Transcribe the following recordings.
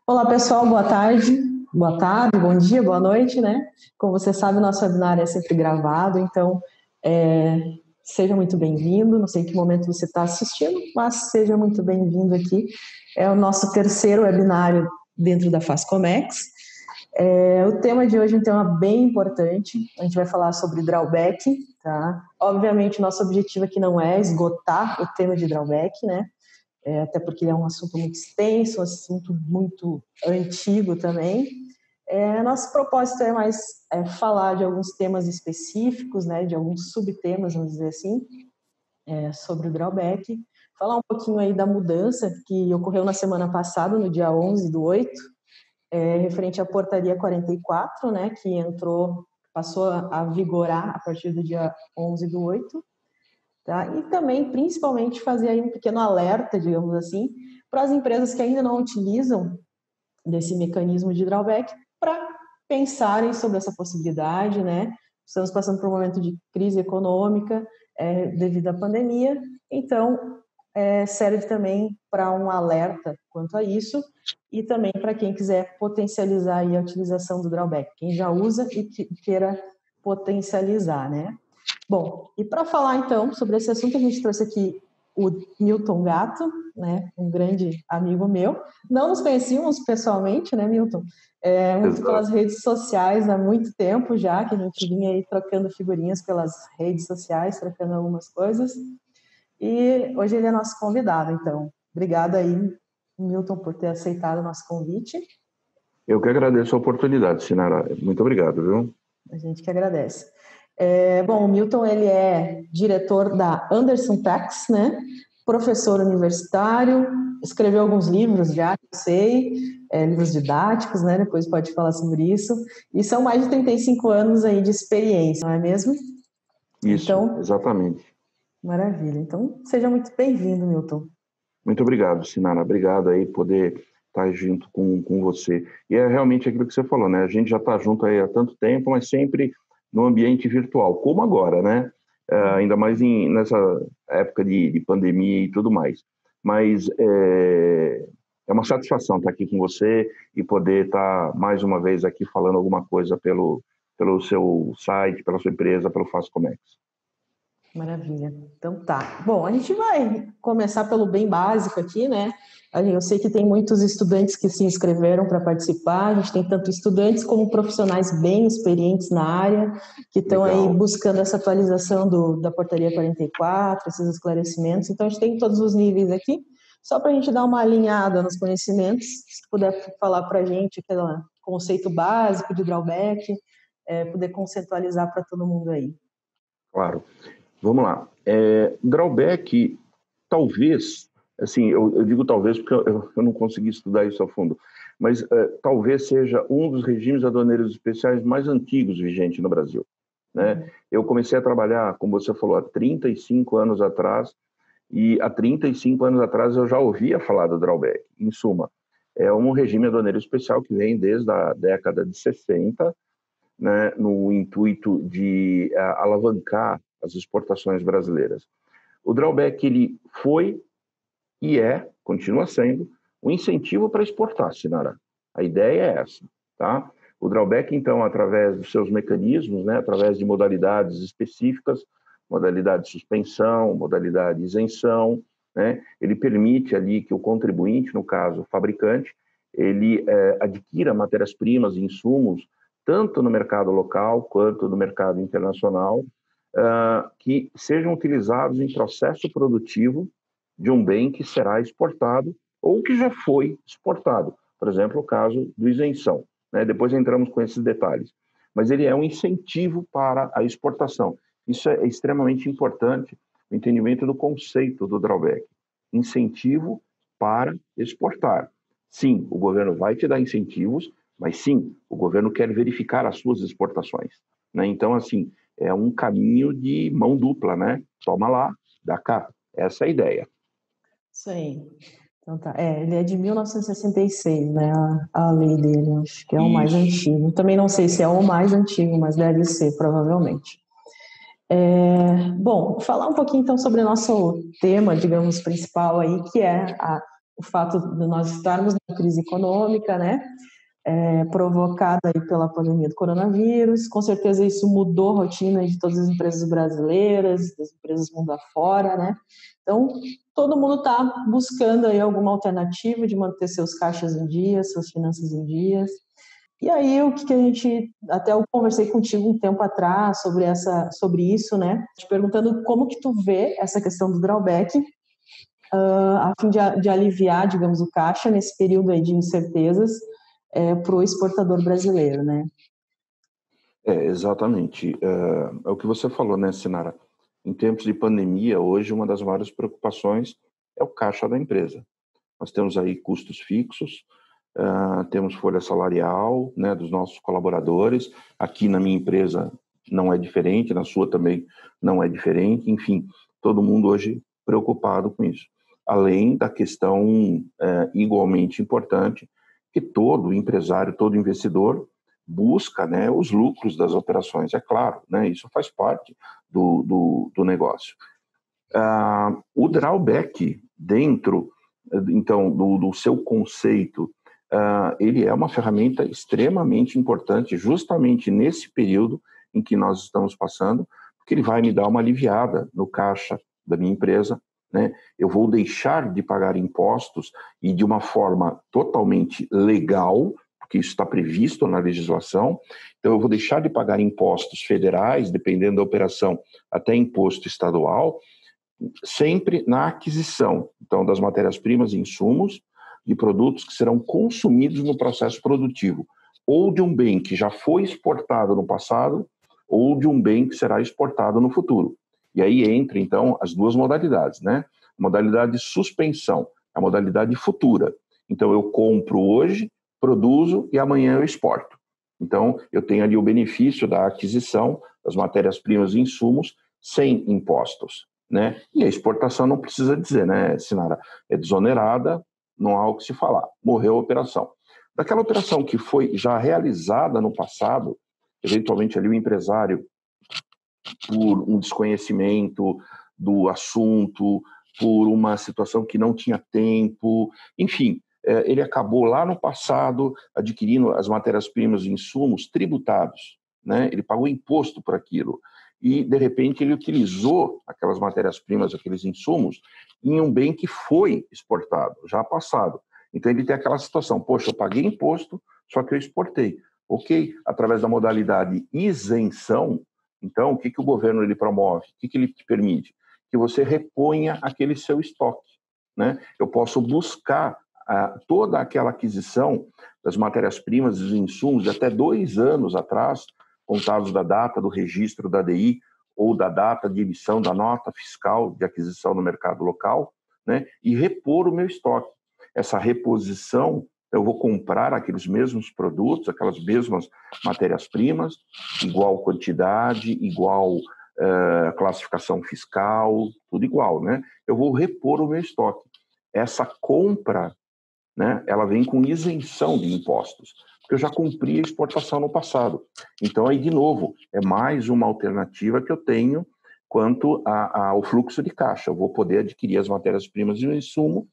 Olá, pessoal, boa tarde, bom dia, boa noite, né? Como você sabe, o nosso webinar é sempre gravado, então seja muito bem-vindo. Não sei em que momento você está assistindo, mas seja muito bem-vindo aqui. É o nosso terceiro webinário dentro da Fascomex. O tema de hoje é um tema bem importante. A gente vai falar sobre drawback, tá? Obviamente, nosso objetivo aqui não é esgotar o tema de drawback, né? Até porque ele é um assunto muito extenso, um assunto muito antigo também. Nosso propósito é mais falar de alguns temas específicos, né, de alguns subtemas, vamos dizer assim, sobre o drawback, falar um pouquinho aí da mudança que ocorreu na semana passada, no dia 11/8, referente à portaria 44, né, que passou a vigorar a partir do dia 11/8, tá? E também, principalmente, fazer aí um pequeno alerta, digamos assim, para as empresas que ainda não utilizam desse mecanismo de drawback, para pensarem sobre essa possibilidade, né? Estamos passando por um momento de crise econômica devido à pandemia, então serve também para um alerta quanto a isso e também para quem quiser potencializar aí a utilização do drawback, quem já usa e queira potencializar, né? Bom, e para falar então sobre esse assunto, a gente trouxe aqui o Milton Gatto, né, um grande amigo meu. Não nos conhecíamos pessoalmente, né, Milton? Muito pelas redes sociais há muito tempo já, que a gente vinha aí trocando figurinhas pelas redes sociais, trocando algumas coisas. E hoje ele é nosso convidado, então. Obrigada aí, Milton, por ter aceitado o nosso convite. Eu que agradeço a oportunidade, Sinara. Muito obrigado, viu? A gente que agradece. Bom, o Milton, ele é diretor da Anderson Tax, né? Professor universitário, escreveu alguns livros já, que eu sei, livros didáticos, né? Depois pode falar sobre isso. E são mais de 35 anos aí de experiência, não é mesmo? Isso, então, exatamente. Maravilha. Então, seja muito bem-vindo, Milton. Muito obrigado, Sinara. Obrigado aí por poder estar junto com você. E é realmente aquilo que você falou, né? A gente já está junto aí há tanto tempo, mas sempre no ambiente virtual, como agora, né? Ainda mais nessa época de pandemia e tudo mais. Mas é uma satisfação estar aqui com você e poder estar mais uma vez aqui falando alguma coisa pelo seu site, pela sua empresa, pelo Fascomex. Maravilha. Então tá. Bom, a gente vai começar pelo bem básico aqui, né? Eu sei que tem muitos estudantes que se inscreveram para participar, a gente tem tanto estudantes como profissionais bem experientes na área, que estão aí buscando essa atualização da Portaria 44, esses esclarecimentos. Então, a gente tem todos os níveis aqui, só para a gente dar uma alinhada nos conhecimentos, se puder falar para a gente aquele conceito básico de drawback, poder conceitualizar para todo mundo aí. Claro. Vamos lá. Drawback, talvez, assim, eu digo talvez porque eu não consegui estudar isso a fundo, mas talvez seja um dos regimes aduaneiros especiais mais antigos vigentes no Brasil, né? Eu comecei a trabalhar, como você falou, há 35 anos atrás, e há 35 anos atrás eu já ouvia falar do drawback. Em suma, é um regime aduaneiro especial que vem desde a década de 60, né, no intuito de alavancar as exportações brasileiras. O drawback ele foi e continua sendo, um incentivo para exportar, Sinara. A ideia é essa, tá? O drawback, então, através dos seus mecanismos, né, através de modalidades específicas, modalidade de suspensão, modalidade de isenção, né, ele permite ali que o contribuinte, no caso, o fabricante, ele adquira matérias-primas e insumos, tanto no mercado local quanto no mercado internacional, que sejam utilizados em processo produtivo de um bem que será exportado ou que já foi exportado. Por exemplo, o caso do isenção, né? Depois entramos com esses detalhes. Mas ele é um incentivo para a exportação. Isso é extremamente importante, o entendimento do conceito do drawback. Incentivo para exportar. Sim, o governo vai te dar incentivos, mas sim, o governo quer verificar as suas exportações, né? Então, assim, é um caminho de mão dupla, né? Toma lá, dá cá. Essa é a ideia. Isso aí. Então tá. Ele é de 1966, né? A lei dele, acho que é o mais antigo. Também não sei se é o mais antigo, mas deve ser, provavelmente. Bom, falar um pouquinho então sobre o nosso tema, digamos, principal aí, que é o fato de nós estarmos na crise econômica, né? Provocada aí pela pandemia do coronavírus. Com certeza isso mudou a rotina de todas as empresas brasileiras, das empresas mundo afora, né? Então, todo mundo está buscando aí alguma alternativa de manter seus caixas em dia, suas finanças em dias. E aí, o que a gente... Até eu conversei contigo um tempo atrás sobre isso, né? Te perguntando como que tu vê essa questão do drawback, a fim de aliviar, digamos, o caixa nesse período aí de incertezas para o exportador brasileiro, né? Exatamente. É o que você falou, né, Sinara? Em tempos de pandemia, hoje, uma das maiores preocupações é o caixa da empresa. Nós temos aí custos fixos, temos folha salarial, né, dos nossos colaboradores. Aqui na minha empresa não é diferente, na sua também não é diferente. Enfim, todo mundo hoje preocupado com isso. Além da questão igualmente importante, que todo empresário, todo investidor busca, né, os lucros das operações, é claro, né, isso faz parte do negócio. O drawback dentro, então, do seu conceito, ele é uma ferramenta extremamente importante justamente nesse período em que nós estamos passando, porque ele vai me dar uma aliviada no caixa da minha empresa, né? Eu vou deixar de pagar impostos e de uma forma totalmente legal, porque isso está previsto na legislação, então eu vou deixar de pagar impostos federais, dependendo da operação, até imposto estadual, sempre na aquisição, então, das matérias-primas e insumos de produtos que serão consumidos no processo produtivo, ou de um bem que já foi exportado no passado, ou de um bem que será exportado no futuro. E aí entra, então, as duas modalidades, né? A modalidade de suspensão, a modalidade futura. Então, eu compro hoje, produzo e amanhã eu exporto. Então, eu tenho ali o benefício da aquisição das matérias-primas e insumos sem impostos, né? E a exportação não precisa dizer, né, Sinara? É desonerada, não há o que se falar. Morreu a operação. Daquela operação que foi já realizada no passado, eventualmente ali o empresário, por um desconhecimento do assunto, por uma situação que não tinha tempo, enfim, ele acabou lá no passado adquirindo as matérias-primas e insumos tributados, né? Ele pagou imposto por aquilo e, de repente, ele utilizou aquelas matérias-primas, aqueles insumos, em um bem que foi exportado, já passado. Então, ele tem aquela situação, poxa, eu paguei imposto, só que eu exportei. Ok, através da modalidade isenção, então, o que o governo ele promove? O que ele te permite? Que você reponha aquele seu estoque, né? Eu posso buscar toda aquela aquisição das matérias-primas e dos insumos de até 2 anos atrás, contados da data do registro da DI ou da data de emissão da nota fiscal de aquisição no mercado local, né? E repor o meu estoque. Essa reposição, eu vou comprar aqueles mesmos produtos, aquelas mesmas matérias-primas, igual quantidade, igual classificação fiscal, tudo igual, né? Eu vou repor o meu estoque. Essa compra, né, ela vem com isenção de impostos, porque eu já cumpri a exportação no passado. Então, aí, de novo, é mais uma alternativa que eu tenho quanto ao fluxo de caixa. Eu vou poder adquirir as matérias-primas e o insumo,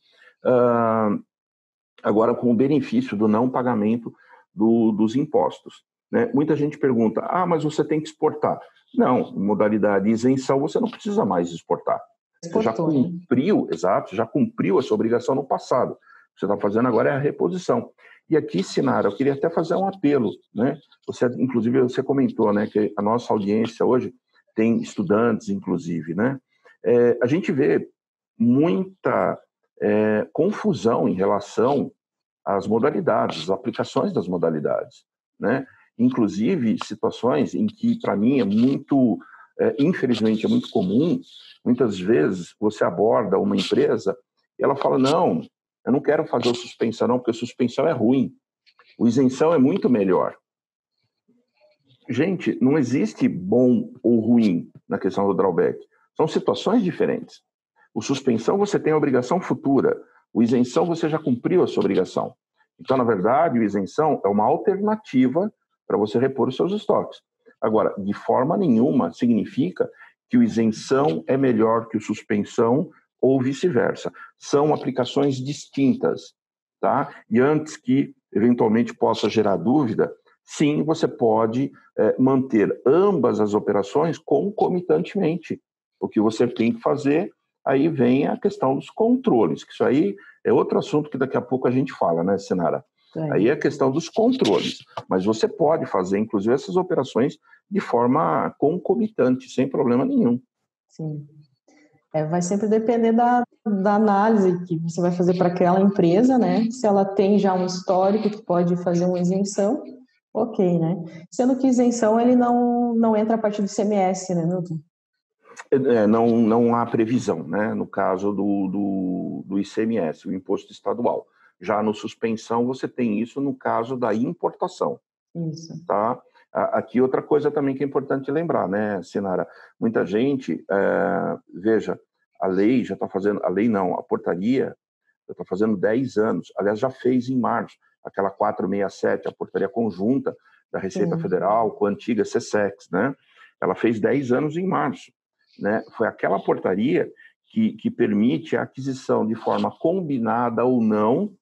agora com o benefício do não pagamento dos impostos, né? Muita gente pergunta, mas você tem que exportar. Não, modalidade isenção, você não precisa mais exportar. Você já cumpriu, exato, já cumpriu essa obrigação no passado. O que você está fazendo agora é a reposição. E aqui, Sinara, eu queria até fazer um apelo, né? Inclusive, você comentou, né, que a nossa audiência hoje tem estudantes, inclusive, né? A gente vê muita confusão em relação às modalidades, às aplicações das modalidades, né? Inclusive situações em que, para mim, infelizmente, é muito comum, muitas vezes você aborda uma empresa e ela fala, não, eu não quero fazer o suspensão não, porque suspensão é ruim, o isenção é muito melhor. Gente, não existe bom ou ruim na questão do drawback, são situações diferentes. O suspensão você tem a obrigação futura, o isenção você já cumpriu a sua obrigação. Então, na verdade, o isenção é uma alternativa para você repor os seus estoques. Agora, de forma nenhuma significa que o isenção é melhor que o suspensão ou vice-versa. São aplicações distintas, tá? E antes que eventualmente possa gerar dúvida, sim, você pode manter ambas as operações concomitantemente. O que você tem que fazer, aí vem a questão dos controles, que isso aí é outro assunto que daqui a pouco a gente fala, né, Sinara? Aí é a questão dos controles, mas você pode fazer, inclusive, essas operações de forma concomitante, sem problema nenhum. Sim. Vai sempre depender da análise que você vai fazer para aquela empresa, né? Se ela tem já um histórico que pode fazer uma isenção, ok, né? Sendo que isenção ele não entra a partir do ICMS, né, Milton? Não há previsão, né? No caso do ICMS, o imposto estadual. Já no suspensão, você tem isso no caso da importação. Isso. Tá? Aqui outra coisa também que é importante lembrar, né, Sinara? Muita gente, veja, a lei já está fazendo, a lei não, a portaria já está fazendo 10 anos, aliás, já fez em março, aquela 467, a portaria conjunta da Receita Federal com a antiga SESEX, né? Ela fez 10 anos em março, né? Foi aquela portaria que permite a aquisição de forma combinada ou não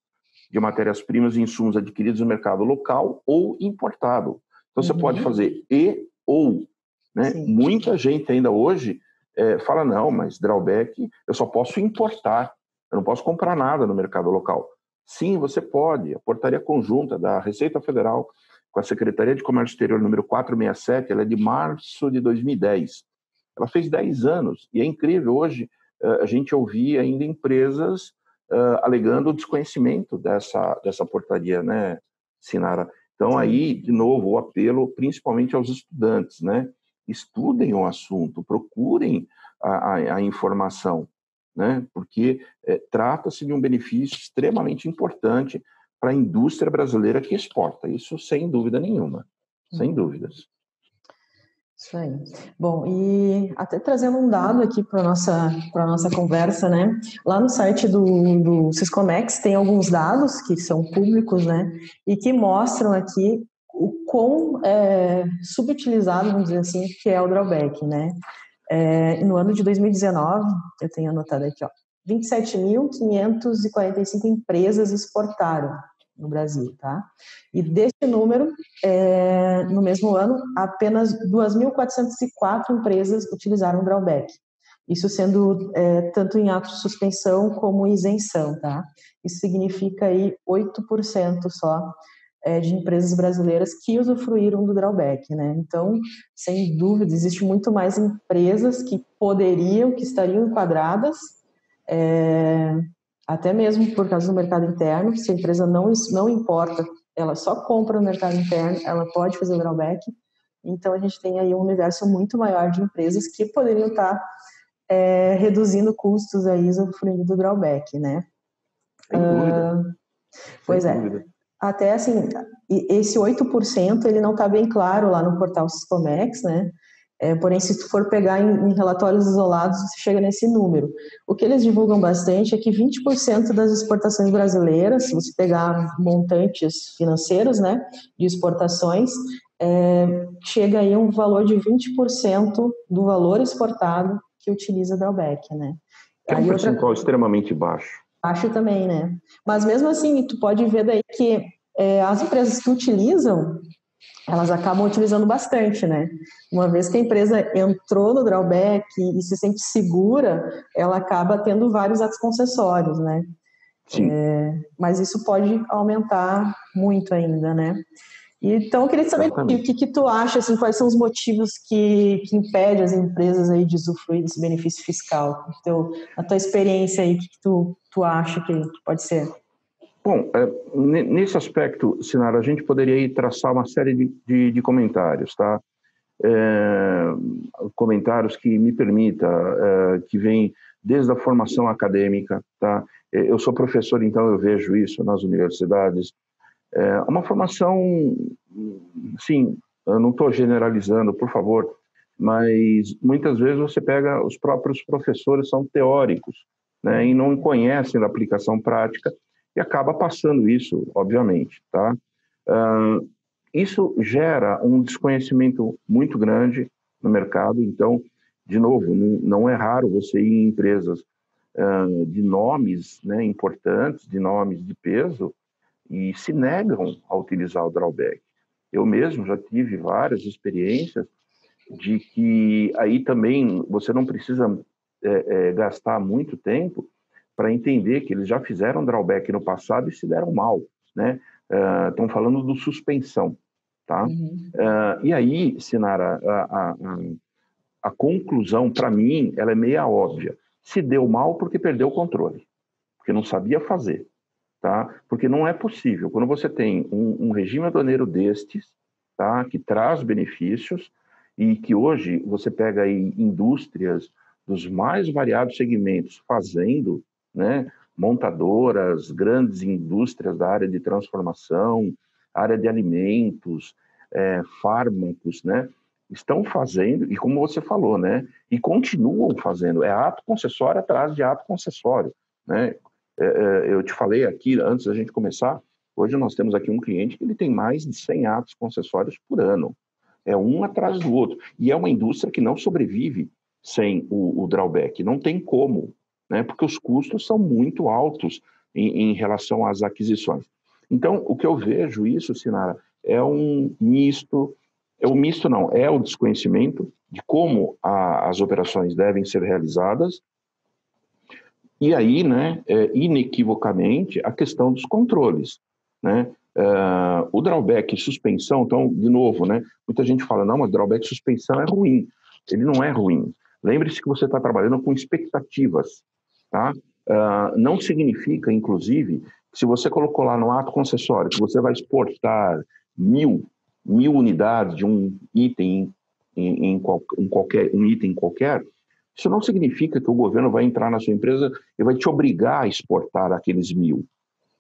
de matérias-primas e insumos adquiridos no mercado local ou importado. Então, você pode fazer e ou. Né? Muita gente ainda hoje fala, não, mas drawback eu só posso importar, eu não posso comprar nada no mercado local. Sim, você pode. A portaria conjunta da Receita Federal com a Secretaria de Comércio Exterior número 467, ela é de março de 2010. Ela fez 10 anos e é incrível. Hoje a gente ouvir ainda empresas alegando o desconhecimento dessa portaria, né, Sinara? Então, aí, de novo, o apelo principalmente aos estudantes, né? Estudem o assunto, procurem a informação, né? Porque trata-se de um benefício extremamente importante para a indústria brasileira que exporta, isso sem dúvida nenhuma, sem dúvidas. Isso aí. Bom, e até trazendo um dado aqui para a nossa conversa, né? Lá no site do Siscomex tem alguns dados que são públicos, né? E que mostram aqui o quão subutilizado, vamos dizer assim, que é o drawback, né? No ano de 2019, eu tenho anotado aqui, ó, 27.545 empresas exportaram no Brasil, tá? E desse número, no mesmo ano, apenas 2.404 empresas utilizaram o drawback. Isso sendo tanto em ato de suspensão como isenção, tá? Isso significa aí 8% só de empresas brasileiras que usufruíram do drawback, né? Então, sem dúvida, existe muito mais empresas que poderiam, que estariam enquadradas, até mesmo por causa do mercado interno. Se a empresa não importa, ela só compra no mercado interno, ela pode fazer o drawback. Então, a gente tem aí um universo muito maior de empresas que poderiam estar reduzindo custos aí, usufruindo do drawback, né? Sem dúvida. Pois Sem é. dúvida. Até assim, esse 8% ele não está bem claro lá no portal Siscomex, né? Porém, se tu for pegar em relatórios isolados, você chega nesse número. O que eles divulgam bastante é que 20% das exportações brasileiras, se você pegar montantes financeiros, né, de exportações, chega aí um valor de 20% do valor exportado que utiliza drawback, né? É um percentual extremamente baixo. Acho também, né? Mas mesmo assim, tu pode ver daí que as empresas que utilizam, elas acabam utilizando bastante, né? Uma vez que a empresa entrou no drawback e se sente segura, ela acaba tendo vários atos concessórios, né? Sim. Mas isso pode aumentar muito ainda, né? Então, eu queria saber o que tu acha, assim, quais são os motivos que impedem as empresas aí de usufruir desse benefício fiscal? A tua experiência aí, o que tu acha que pode ser? Bom, nesse aspecto, Sinara, a gente poderia aí traçar uma série de comentários, tá? Comentários que me permita, que vêm desde a formação acadêmica, tá? Eu sou professor, então eu vejo isso nas universidades. Uma formação, sim, eu não estou generalizando, por favor, mas muitas vezes você pega, os próprios professores são teóricos, né, e não conhecem a aplicação prática e acaba passando isso, obviamente, tá? Isso gera um desconhecimento muito grande no mercado, então de novo, não é raro você ir em empresas de nomes, né, importantes, de nomes de peso, e se negam a utilizar o drawback. Eu mesmo já tive várias experiências de que aí também você não precisa gastar muito tempo para entender que eles já fizeram drawback no passado e se deram mal, né? Estão falando do suspensão, tá? Uhum. E aí, Sinara, a conclusão, para mim, ela é meia óbvia. Se deu mal porque perdeu o controle, porque não sabia fazer, tá? Porque não é possível. Quando você tem um regime aduaneiro destes, tá? Que traz benefícios e que hoje você pega aí indústrias dos mais variados segmentos fazendo, né? Montadoras, grandes indústrias da área de transformação, área de alimentos, fármacos, né? Estão fazendo, e como você falou, né? E continuam fazendo. É ato concessório atrás de ato concessório, né? Eu te falei aqui, antes da gente começar, hoje nós temos aqui um cliente que ele tem mais de 100 atos concessórios por ano. É um atrás do outro. E é uma indústria que não sobrevive sem o drawback. Não tem como, né? Porque os custos são muito altos em relação às aquisições. Então, o que eu vejo isso, Sinara, é um misto, é o desconhecimento de como as operações devem ser realizadas. E aí, né, inequivocamente, a questão dos controles, né? O drawback e suspensão, então, de novo, né, muita gente fala, não, mas drawback e suspensão é ruim. Ele não é ruim. Lembre-se que você está trabalhando com expectativas, tá? Não significa, inclusive, que se você colocou lá no ato concessório que você vai exportar mil unidades de um item um item qualquer, isso não significa que o governo vai entrar na sua empresa e vai te obrigar a exportar aqueles 1.000.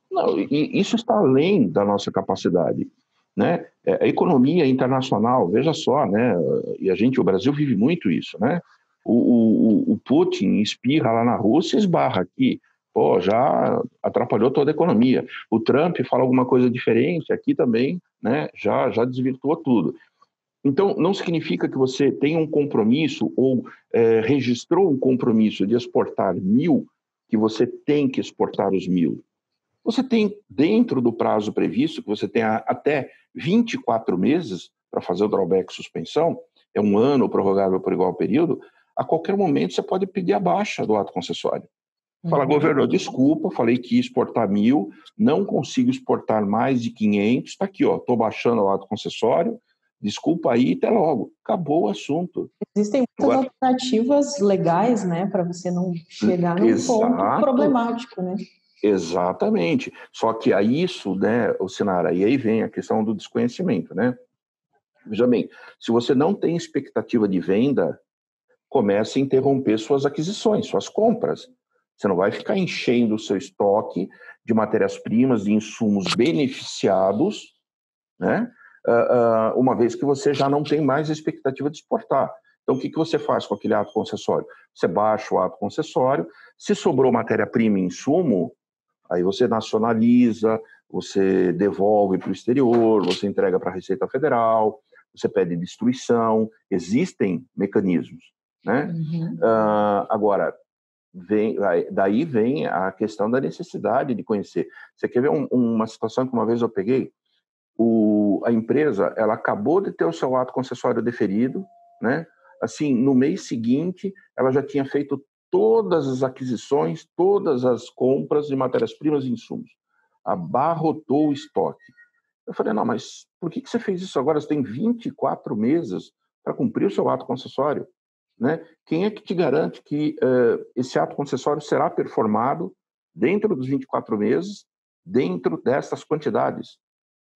Não, e isso está além da nossa capacidade, né? A economia internacional, veja só, né? E o Brasil vive muito isso, né? O Putin espirra lá na Rússia e esbarra aqui. Pô, já atrapalhou toda a economia. O Trump fala alguma coisa diferente, aqui também, né? Já desvirtuou tudo. Então, não significa que você tenha um compromisso ou registrou um compromisso de exportar 1.000, que você tem que exportar os 1.000. Você tem, dentro do prazo previsto, que você tem até 24 meses para fazer o drawback suspensão, é um ano prorrogável por igual período, a qualquer momento você pode pedir a baixa do ato concessório. Fala, governador, desculpa, falei que ia exportar 1.000, não consigo exportar mais de 500, está aqui, ó, estou baixando o ato concessório, desculpa aí, até logo. Acabou o assunto. Existem muitas alternativas legais, né, para você não chegar num ponto problemático, né? Exatamente. Só que a isso, né, o Sinara, e aí vem a questão do desconhecimento, né? Veja bem, se você não tem expectativa de venda, comece a interromper suas aquisições, suas compras. Você não vai ficar enchendo o seu estoque de matérias-primas, de insumos beneficiados, né? Uma vez que você já não tem mais a expectativa de exportar. Então, o que você faz com aquele ato concessório? Você baixa o ato concessório, se sobrou matéria-prima e insumo, aí você nacionaliza, você devolve para o exterior, você entrega para a Receita Federal, você pede destruição, existem mecanismos, né? Uhum. Agora, daí vem a questão da necessidade de conhecer. Você quer ver uma situação que uma vez eu peguei? A empresa, ela acabou de ter o seu ato concessório deferido, né? Assim, no mês seguinte, ela já tinha feito todas as aquisições, todas as compras de matérias-primas e insumos. Abarrotou o estoque. Eu falei, não, mas por que você fez isso agora? Você tem 24 meses para cumprir o seu ato concessório, né? Quem é que te garante que esse ato concessório será performado dentro dos 24 meses, dentro dessas quantidades?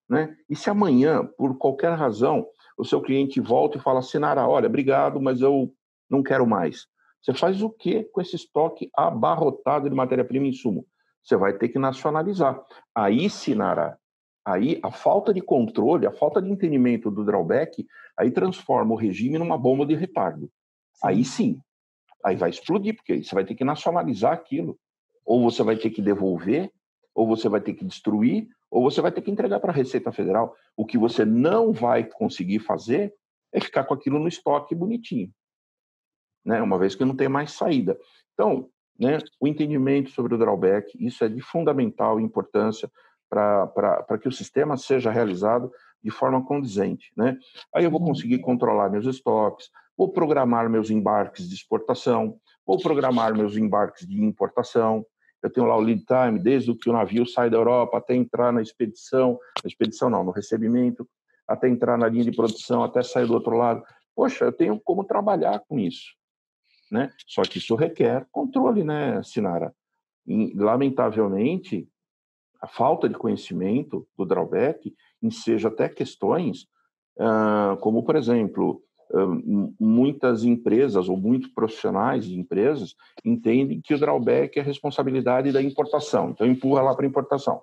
Né? E se amanhã, por qualquer razão, o seu cliente volta e fala, Sinara, olha, obrigado, mas eu não quero mais. Você faz o quê com esse estoque abarrotado de matéria-prima e insumo? Você vai ter que nacionalizar. Aí, Sinara, aí a falta de controle, a falta de entendimento do drawback, aí transforma o regime numa bomba de retardo. Sim. Aí sim, aí vai explodir, porque você vai ter que nacionalizar aquilo. Ou você vai ter que devolver, ou você vai ter que destruir, ou você vai ter que entregar para a Receita Federal. O que você não vai conseguir fazer é ficar com aquilo no estoque bonitinho. né? Uma vez que não tem mais saída. Então, né, o entendimento sobre o drawback, isso é de fundamental importância para que o sistema seja realizado de forma condizente, né? Aí eu vou conseguir controlar meus estoques, vou programar meus embarques de exportação, vou programar meus embarques de importação. Eu tenho lá o lead time, desde que o navio sai da Europa até entrar na expedição não, no recebimento, até entrar na linha de produção, até sair do outro lado. Poxa, eu tenho como trabalhar com isso, né? Só que isso requer controle, né, Sinara? E, lamentavelmente, a falta de conhecimento do drawback enseja até questões como, por exemplo, muitas empresas ou muitos profissionais de empresas entendem que o drawback é responsabilidade da importação, então empurra lá para a importação.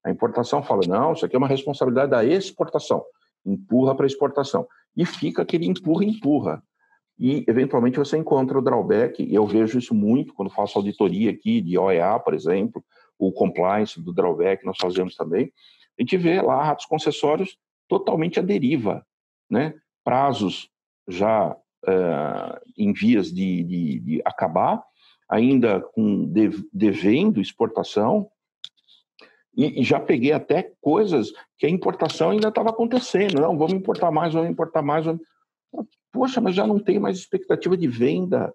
A importação fala, não, isso aqui é uma responsabilidade da exportação, empurra para a exportação. E fica aquele empurra. E, eventualmente, você encontra o drawback, e eu vejo isso muito quando faço auditoria aqui de OEA, por exemplo, o compliance do drawback, nós fazemos também. A gente vê lá atos concessórios totalmente à deriva, né? Prazos já em vias de acabar, ainda com devendo exportação, e já peguei até coisas que a importação ainda estava acontecendo. Não, vamos importar mais. Poxa, mas já não tem mais expectativa de venda,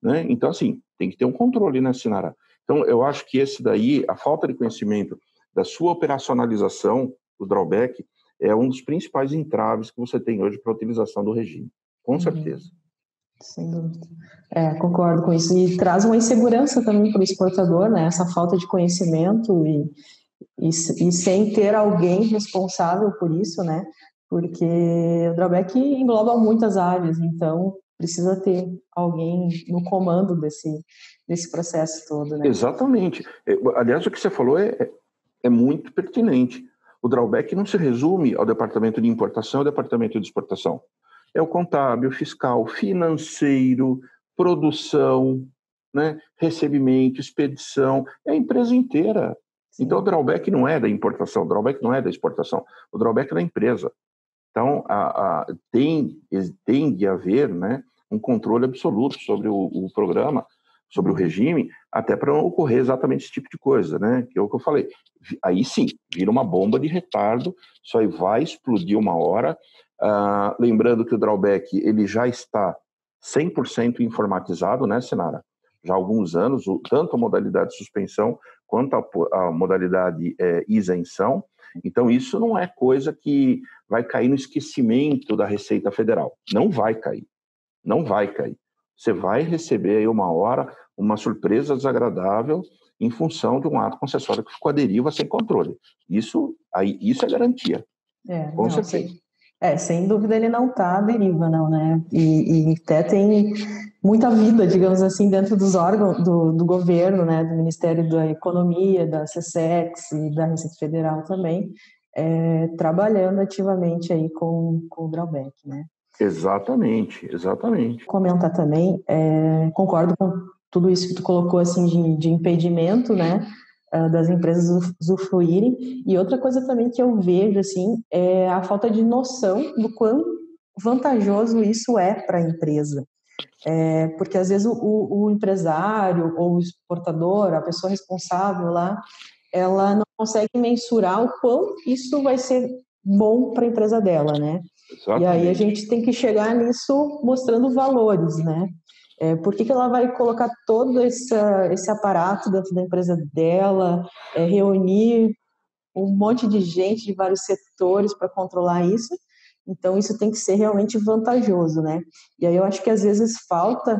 né? Então, assim, tem que ter um controle, né, Sinara? Então, eu acho que esse daí, a falta de conhecimento da sua operacionalização, do drawback, é um dos principais entraves que você tem hoje para a utilização do regime, com certeza. Sem dúvida. Concordo com isso. E traz uma insegurança também para o exportador, né? Essa falta de conhecimento e sem ter alguém responsável por isso, né? Porque o drawback engloba muitas áreas, então precisa ter alguém no comando desse processo todo, né? Exatamente. Aliás, o que você falou é muito pertinente. O drawback não se resume ao departamento de importação e ao departamento de exportação. É o contábil, fiscal, financeiro, produção, né? Recebimento, expedição, é a empresa inteira. Sim. Então, o drawback não é da importação, o drawback não é da exportação, o drawback é da empresa. Então, tem de haver, né, um controle absoluto sobre o programa, sobre o regime, até para não ocorrer exatamente esse tipo de coisa, né? Que é o que eu falei. Aí sim, vira uma bomba de retardo, isso aí vai explodir uma hora. Lembrando que o drawback ele já está 100% informatizado, né, Sinara? Já há alguns anos, tanto a modalidade de suspensão quanto a modalidade isenção. Então, isso não é coisa que vai cair no esquecimento da Receita Federal. Não vai cair. Não vai cair. Você vai receber aí uma hora uma surpresa desagradável em função de um ato concessório que ficou à deriva sem controle. Isso é garantia. Com certeza. Sem dúvida ele não está à deriva, não, né? E até tem muita vida, digamos assim, dentro dos órgãos do governo, né? Do Ministério da Economia, da SESEX e da Receita Federal também, trabalhando ativamente aí com o drawback, né? Exatamente. Comentar também, concordo com tudo isso que tu colocou, assim, de impedimento, né? Das empresas usufruírem. E outra coisa também que eu vejo, assim, é a falta de noção do quão vantajoso isso é para a empresa. Porque às vezes o empresário ou o exportador, a pessoa responsável lá, ela não consegue mensurar o quão isso vai ser bom para a empresa dela, né? Exatamente. E aí a gente tem que chegar nisso mostrando valores, né? Por que ela vai colocar todo esse aparato dentro da empresa dela, reunir um monte de gente de vários setores para controlar isso? Então, isso tem que ser realmente vantajoso, né? E aí eu acho que às vezes falta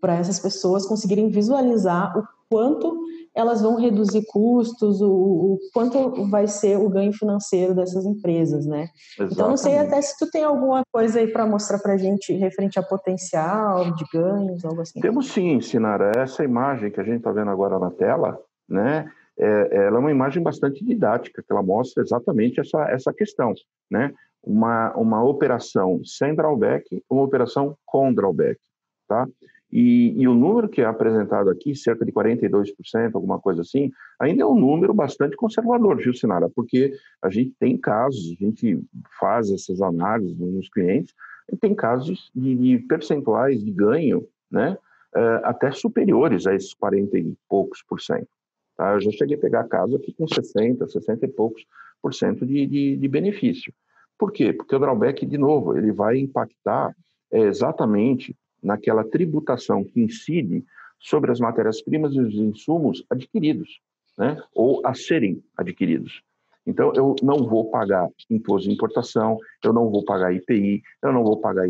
para essas pessoas conseguirem visualizar o quanto elas vão reduzir custos, o quanto vai ser o ganho financeiro dessas empresas, né? Exatamente. Então, não sei até se tu tem alguma coisa aí para mostrar para a gente referente a potencial de ganhos, algo assim. Temos sim, Sinara. Essa imagem que a gente está vendo agora na tela, né? Ela é uma imagem bastante didática, que ela mostra exatamente essa questão, né? Uma operação sem drawback, uma operação com drawback, tá? E o número que é apresentado aqui, cerca de 42%, alguma coisa assim, ainda é um número bastante conservador, viu, Sinara? Porque a gente tem casos, a gente faz essas análises nos clientes, E tem casos de percentuais de ganho, né, até superiores a esses 40 e poucos por cento. Tá? Eu já cheguei a pegar caso aqui com 60 e poucos por cento de benefício. Por quê? Porque o drawback, de novo, ele vai impactar exatamente naquela tributação que incide sobre as matérias-primas e os insumos adquiridos, né? Ou a serem adquiridos. Então, eu não vou pagar imposto de importação, eu não vou pagar IPI, eu não vou pagar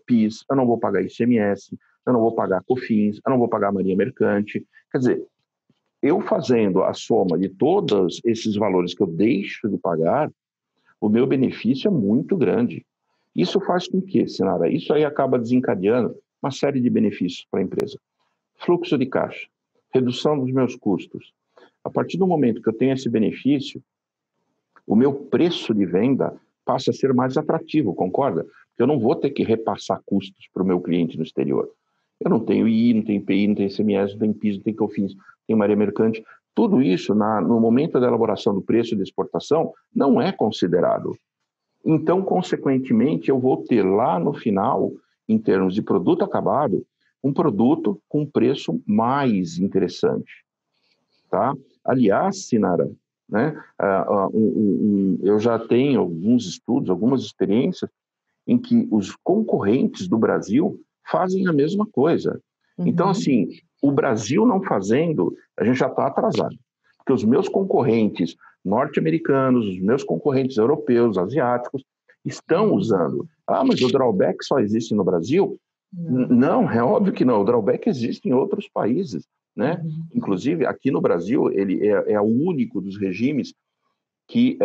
PIS, eu não vou pagar ICMS, eu não vou pagar COFINS, eu não vou pagar Marinha Mercante. Quer dizer, eu fazendo a soma de todos esses valores que eu deixo de pagar, o meu benefício é muito grande. Isso faz com que, Sinara, isso aí acaba desencadeando uma série de benefícios para a empresa. Fluxo de caixa, redução dos meus custos. A partir do momento que eu tenho esse benefício, o meu preço de venda passa a ser mais atrativo, concorda? Porque eu não vou ter que repassar custos para o meu cliente no exterior. Eu não tenho II, não tenho IPI, não tenho ICMS, não tenho PIS, não tenho COFINS, não tenho Marinha Mercante. Tudo isso, no momento da elaboração do preço de exportação, não é considerado. Então, consequentemente, eu vou ter lá no final, em termos de produto acabado, um produto com preço mais interessante. Tá? Aliás, Sinara, né, eu já tenho alguns estudos, algumas experiências em que os concorrentes do Brasil fazem a mesma coisa. Então, assim, o Brasil não fazendo, a gente já está atrasado. Porque os meus concorrentes norte-americanos, os meus concorrentes europeus, asiáticos, estão usando. Ah, mas o drawback só existe no Brasil? Não, é óbvio que não. O drawback existe em outros países, né? Inclusive, aqui no Brasil, ele é o único dos regimes que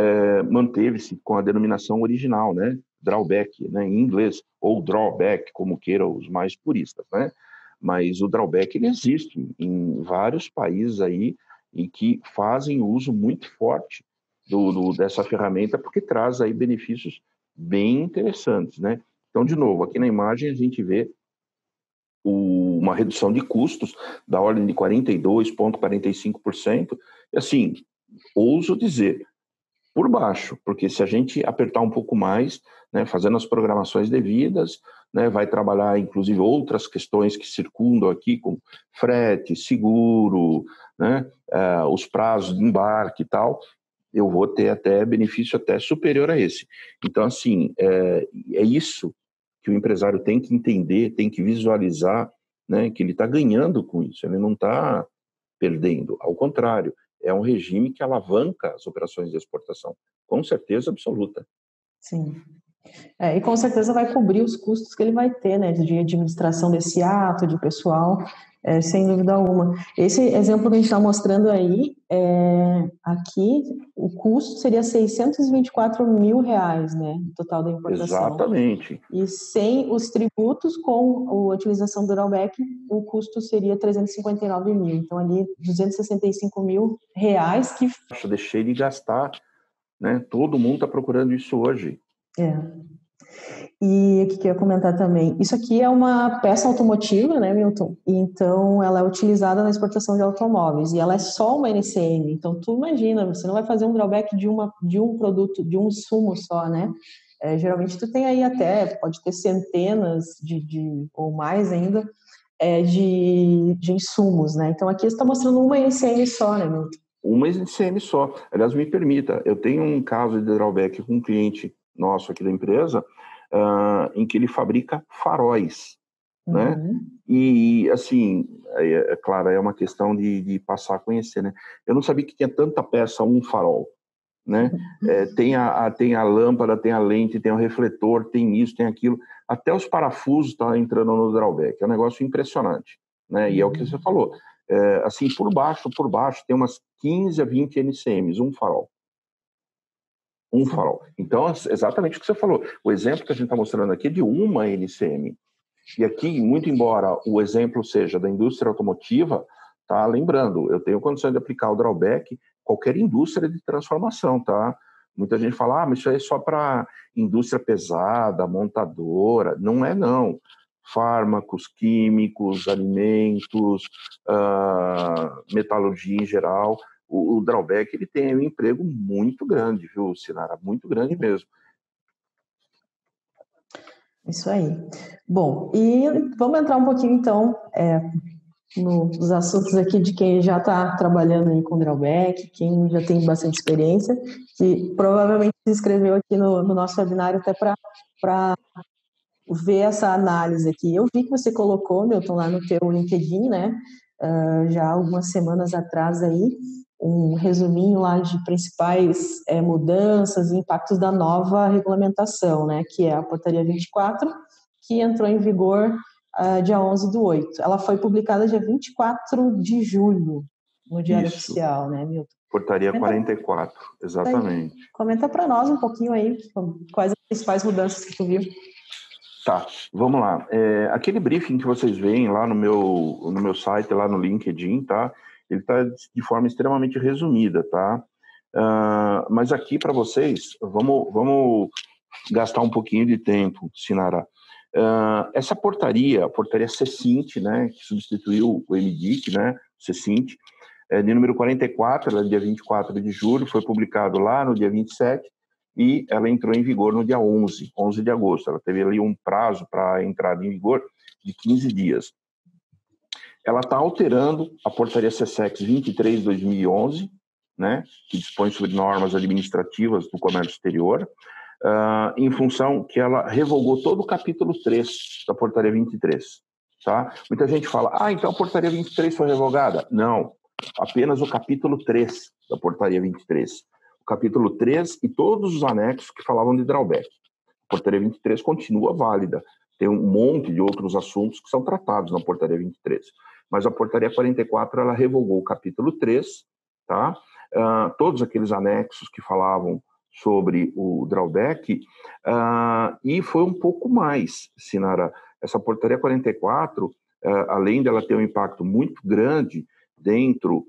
manteve-se com a denominação original, né? Drawback, né? Em inglês, ou drawback, como queiram os mais puristas, né? Mas o drawback ele existe em vários países aí e que fazem uso muito forte dessa ferramenta porque traz aí benefícios bem interessantes, né? Então, de novo, aqui na imagem a gente vê uma redução de custos da ordem de 42,45%. E assim, ouso dizer, por baixo, porque se a gente apertar um pouco mais, né, fazendo as programações devidas, né, vai trabalhar inclusive outras questões que circundam aqui, como frete, seguro, né, os prazos de embarque e tal, eu vou ter até benefício até superior a esse. Então, assim, é isso que o empresário tem que entender, tem que visualizar, né, que ele está ganhando com isso, ele não está perdendo, ao contrário, é um regime que alavanca as operações de exportação, com certeza absoluta. Sim. E com certeza vai cobrir os custos que ele vai ter, né, de administração desse ato, de pessoal, sem dúvida alguma. Esse exemplo que a gente está mostrando aí, aqui, o custo seria R$624 mil, né, no total da importação. Exatamente. E sem os tributos, com a utilização do drawback, o custo seria 359 mil. Então, ali, R$265 mil que... Eu deixei de gastar, né? Todo mundo está procurando isso hoje. E o que eu ia comentar também? Isso aqui é uma peça automotiva, né, Milton? Então, ela é utilizada na exportação de automóveis e ela é só uma NCM. Então, tu imagina, você não vai fazer um drawback de um produto, de um insumo só, né? Geralmente, tu tem aí até, pode ter centenas ou mais ainda, de insumos, né? Então, aqui você está mostrando uma NCM só, né, Milton? Uma NCM só. Aliás, me permita, eu tenho um caso de drawback com um cliente nosso aqui da empresa, em que ele fabrica faróis, né? E, assim, claro, é uma questão de passar a conhecer, né? Eu não sabia que tinha tanta peça, um farol, né? Tem a lâmpada, tem a lente, tem o refletor, tem isso, tem aquilo. Até os parafusos estão entrando no drawback. É um negócio impressionante, né? E é o que você falou. Assim, por baixo, tem umas 15 a 20 NCMs, um farol. Um farol. Então, exatamente o que você falou. O exemplo que a gente está mostrando aqui é de uma NCM. E aqui, muito embora o exemplo seja da indústria automotiva, tá? Lembrando, eu tenho condição de aplicar o drawback qualquer indústria de transformação, tá? Muita gente fala, mas isso aí é só para indústria pesada, montadora. Não é, não. Fármacos, químicos, alimentos, metalurgia em geral. O drawback ele tem um emprego muito grande, viu, Sinara? Muito grande mesmo. Isso aí. Bom, e vamos entrar um pouquinho, então, nos assuntos aqui de quem já está trabalhando aí com drawback, quem já tem bastante experiência, que provavelmente se inscreveu aqui no nosso webinário até para ver essa análise aqui. Eu vi que você colocou, Milton, lá no teu LinkedIn, né, já algumas semanas atrás aí, um resuminho lá de principais mudanças e impactos da nova regulamentação, né, que é a Portaria 24, que entrou em vigor dia 11/8. Ela foi publicada dia 24 de julho no Diário Isso, Oficial, né, Milton? Portaria 44, exatamente. Comenta para nós um pouquinho aí quais as principais mudanças que tu viu. Tá, vamos lá. Aquele briefing que vocês veem lá no meu site, lá no LinkedIn, tá? Ele está de forma extremamente resumida, tá? Mas aqui para vocês, vamos gastar um pouquinho de tempo, Sinara. Essa portaria, a portaria CECINT, né, que substituiu o MDIC, né, CECINT, de número 44, ela é dia 24 de julho, foi publicado lá no dia 27, e ela entrou em vigor no dia 11 de agosto. Ela teve ali um prazo para entrada em vigor de 15 dias. Ela está alterando a portaria CSEX 23/2011, né, que dispõe sobre normas administrativas do comércio exterior, em função que ela revogou todo o capítulo 3 da portaria 23. Tá? Muita gente fala, então a portaria 23 foi revogada. Não, apenas o capítulo 3 da portaria 23. O capítulo 3 e todos os anexos que falavam de drawback. A portaria 23 continua válida. Tem um monte de outros assuntos que são tratados na portaria 23. Mas a portaria 44, ela revogou o capítulo 3, tá? Todos aqueles anexos que falavam sobre o drawback, e foi um pouco mais, Sinara. Essa portaria 44, além dela ter um impacto muito grande dentro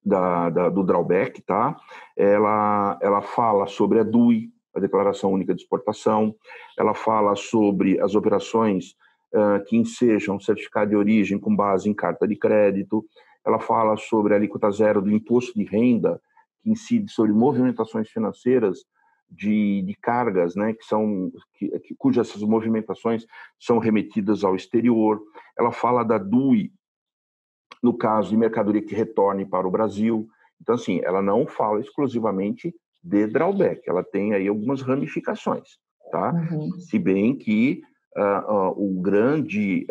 do drawback, tá? Ela fala sobre a DUI, a Declaração Única de Exportação, ela fala sobre as operações que ensejam certificado de origem com base em carta de crédito, ela fala sobre a alíquota zero do imposto de renda, que incide sobre movimentações financeiras de cargas, né, cujas essas movimentações são remetidas ao exterior. Ela fala da DUI, no caso de mercadoria que retorne para o Brasil. Então, assim, ela não fala exclusivamente de drawback, ela tem aí algumas ramificações, tá? Uhum. Se bem que o grande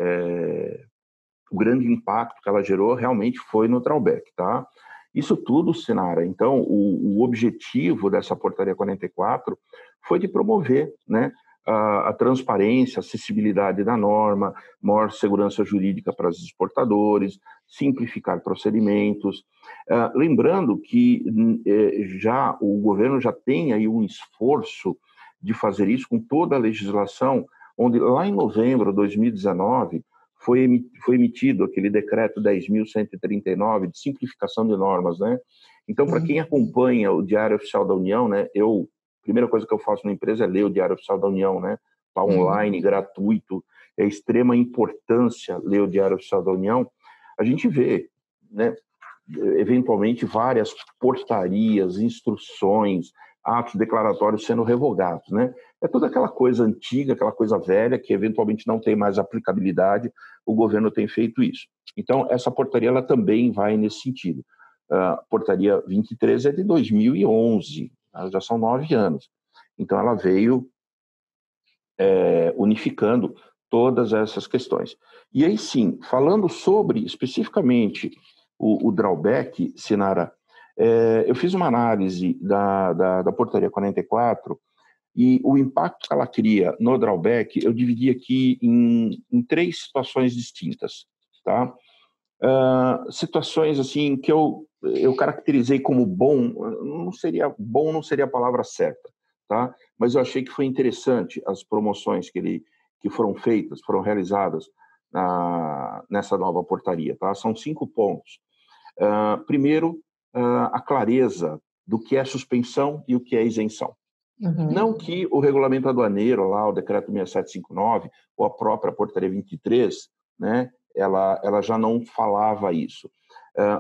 impacto que ela gerou realmente foi no drawback, tá? Isso tudo, Sinara, então, o objetivo dessa portaria 44 foi de promover, né, a transparência, a acessibilidade da norma, maior segurança jurídica para os exportadores, simplificar procedimentos. Lembrando que já o governo já tem aí um esforço de fazer isso com toda a legislação, onde lá em novembro de 2019 foi emitido aquele decreto 10.139 de simplificação de normas, né? Então, para quem acompanha o Diário Oficial da União, né, a primeira coisa que eu faço na empresa é ler o Diário Oficial da União, né? Está online, gratuito, é extrema importância ler o Diário Oficial da União. A gente vê, né, eventualmente várias portarias, instruções, atos declaratórios sendo revogados, né? É toda aquela coisa antiga, aquela coisa velha, que eventualmente não tem mais aplicabilidade, o governo tem feito isso. Então, essa portaria ela também vai nesse sentido. A portaria 23 é de 2011, já são 9 anos. Então, ela veio unificando todas essas questões. E aí sim, falando sobre especificamente o drawback, Sinara, eu fiz uma análise da portaria 44 e o impacto que ela cria no drawback, eu dividi aqui em 3 situações distintas, tá? Situações assim que eu caracterizei como não seria a palavra certa, tá? Mas eu achei que foi interessante as promoções que foram feitas, foram realizadas nessa nova portaria, tá? São 5 pontos. Primeiro, a clareza do que é suspensão e o que é isenção. Não que o regulamento aduaneiro, lá, o decreto 6759, ou a própria portaria 23, né, ela já não falava isso.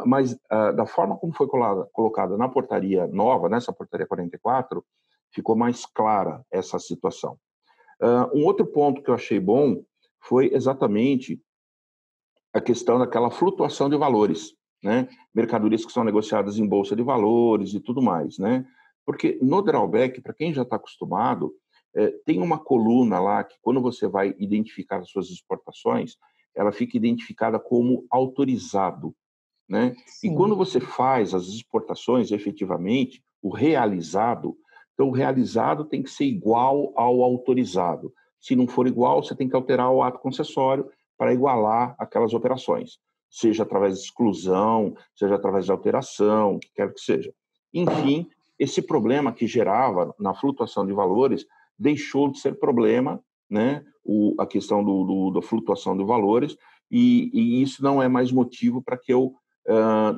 Mas da forma como foi colocada na portaria nova, nessa portaria 44, ficou mais clara essa situação. Um outro ponto que eu achei bom foi exatamente a questão daquela flutuação de valores, né? Mercadorias que são negociadas em bolsa de valores e tudo mais, né? Porque no drawback, para quem já está acostumado, tem uma coluna lá que, quando você vai identificar as suas exportações, ela fica identificada como autorizado, né? E Sim. quando você faz as exportações, efetivamente, o realizado, então o realizado tem que ser igual ao autorizado. Se não for igual, você tem que alterar o ato concessório para igualar aquelas operações, seja através de exclusão, seja através de alteração, o que quer que seja. Enfim, esse problema que gerava na flutuação de valores deixou de ser problema, né? A questão da flutuação de valores, e isso não é mais motivo para que eu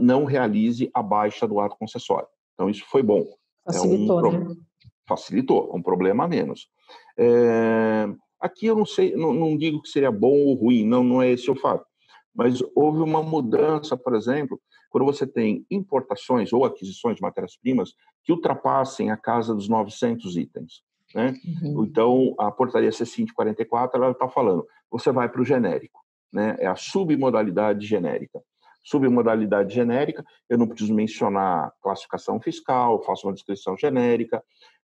não realize a baixa do ato concessório. Então, isso foi bom. Facilitou, né? Facilitou, um problema a menos. Aqui eu não sei, não digo que seria bom ou ruim, não é esse o fato. Mas houve uma mudança, por exemplo, quando você tem importações ou aquisições de matérias-primas que ultrapassem a casa dos 900 itens, né? Uhum. Então, a portaria C544, ela está falando, você vai para o genérico, né? É a submodalidade genérica. Submodalidade genérica, eu não preciso mencionar classificação fiscal, faço uma descrição genérica.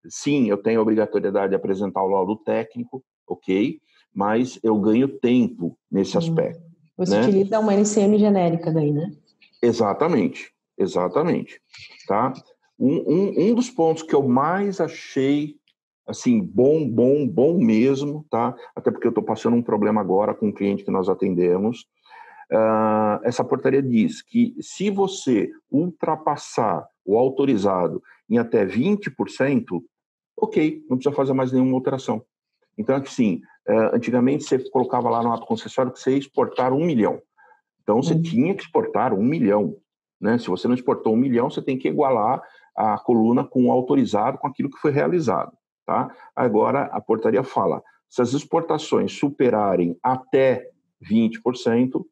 Sim, eu tenho a obrigatoriedade de apresentar o laudo técnico, ok, mas eu ganho tempo nesse aspecto. Você né? utiliza uma NCM genérica daí, né? Exatamente. Tá? Um dos pontos que eu mais achei assim, bom mesmo, tá? Até porque eu estou passando um problema agora com um cliente que nós atendemos. Essa portaria diz que se você ultrapassar o autorizado em até 20%, ok, não precisa fazer mais nenhuma alteração. Então, assim, antigamente você colocava lá no ato concessório que você ia exportar 1 milhão. Então, você tinha que exportar 1 milhão. Né? Se você não exportou 1 milhão, você tem que igualar a coluna com o autorizado, com aquilo que foi realizado. Tá? Agora, a portaria fala, se as exportações superarem até 20%,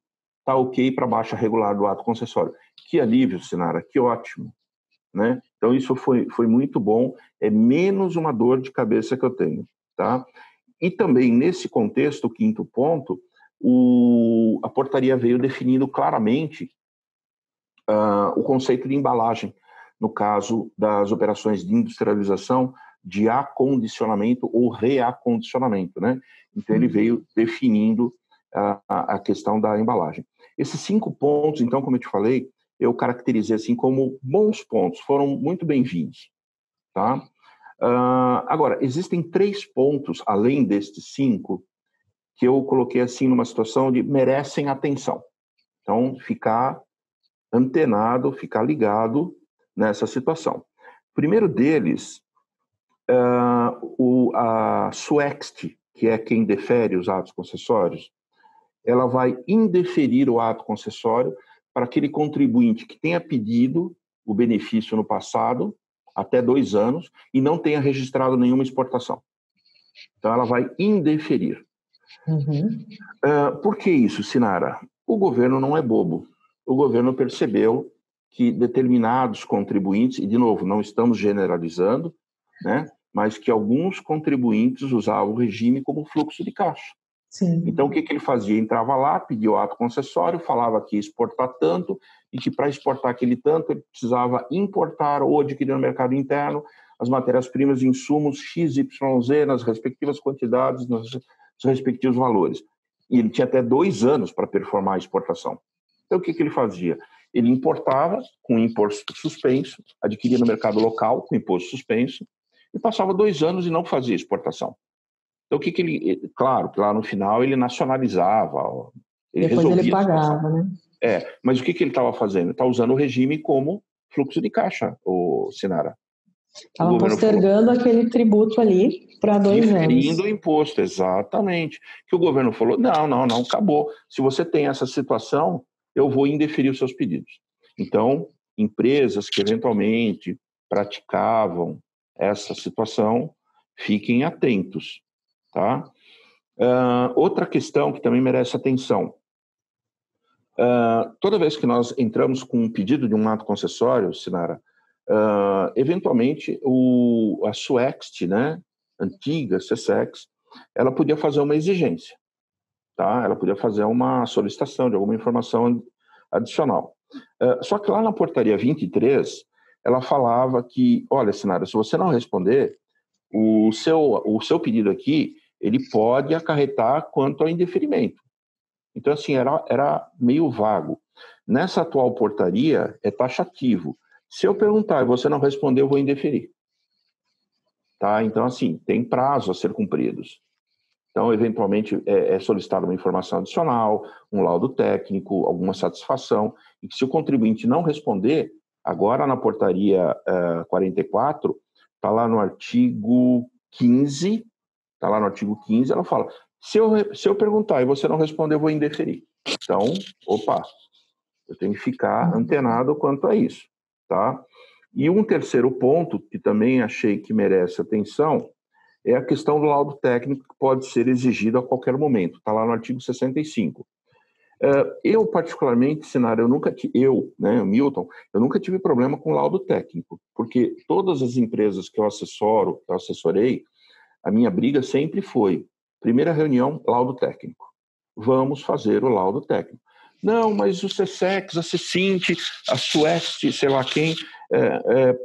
tá ok para baixa regular do ato concessório. Que alívio, Sinara, que ótimo. Né? Então, isso foi muito bom, é menos uma dor de cabeça que eu tenho. Tá? E também, nesse contexto, o quinto ponto, a portaria veio definindo claramente o conceito de embalagem, no caso das operações de industrialização, de acondicionamento ou reacondicionamento. Né? Então, ele veio definindo a questão da embalagem. Esses 5 pontos, então, como eu te falei, eu caracterizei assim como bons pontos, foram muito bem-vindos. Tá? Agora, existem 3 pontos, além destes 5, que eu coloquei assim numa situação de merecem atenção. Então, ficar antenado, ficar ligado nessa situação. O primeiro deles, a SUEXT, que é quem defere os atos concessórios, ela vai indeferir o ato concessório para aquele contribuinte que tenha pedido o benefício no passado, até 2 anos, e não tenha registrado nenhuma exportação. Então, ela vai indeferir. Por que isso, Sinara? O governo não é bobo. O governo percebeu que determinados contribuintes, e de novo, não estamos generalizando, né, mas que alguns contribuintes usavam o regime como fluxo de caixa. Sim. Então, o que ele fazia? Entrava lá, pedia o ato concessório, falava que ia exportar tanto, e que para exportar aquele tanto, ele precisava importar ou adquirir no mercado interno as matérias-primas e insumos XYZ nas respectivas quantidades, nos respectivos valores. E ele tinha até 2 anos para performar a exportação. Então, o que ele fazia? Ele importava com imposto suspenso, adquiria no mercado local com imposto suspenso, e passava 2 anos e não fazia exportação. Então, claro, que lá no final ele nacionalizava, ele depois resolvia ele pagava, né? Mas o que ele estava fazendo? Está usando o regime como fluxo de caixa, Sinara. Estava postergando aquele tributo ali para 2 anos. Diferindo o imposto, exatamente. Que o governo falou, não, acabou. Se você tem essa situação, eu vou indeferir os seus pedidos. Então, empresas que eventualmente praticavam essa situação, fiquem atentos. Tá? Outra questão que também merece atenção. Toda vez que nós entramos com um pedido de um ato concessório, Sinara, eventualmente, a SUEXT, né, antiga CSEX, ela podia fazer uma exigência, tá? Ela podia fazer uma solicitação de alguma informação adicional. Só que lá na portaria 23, ela falava que, olha, Sinara, se você não responder, o seu pedido aqui, ele pode acarretar quanto ao indeferimento. Então, assim, era meio vago. Nessa atual portaria, é taxativo. Se eu perguntar e você não responder, eu vou indeferir. Tá? Então, assim, tem prazo a ser cumpridos. Então, eventualmente, é solicitada uma informação adicional, um laudo técnico, alguma satisfação, e que se o contribuinte não responder, agora na portaria 44, está lá no artigo 15, está lá no artigo 15, ela fala, se eu perguntar e você não responder, eu vou indeferir. Então, opa, eu tenho que ficar antenado quanto a isso, tá? E um terceiro ponto, que também achei que merece atenção, é a questão do laudo técnico que pode ser exigido a qualquer momento. Está lá no artigo 65. Eu, particularmente, Sinara, Milton, eu nunca tive problema com laudo técnico, porque todas as empresas que eu assessorei, a minha briga sempre foi, primeira reunião, laudo técnico. Vamos fazer o laudo técnico. Não, mas o CSEX, a CECINT, a SUEST, sei lá quem,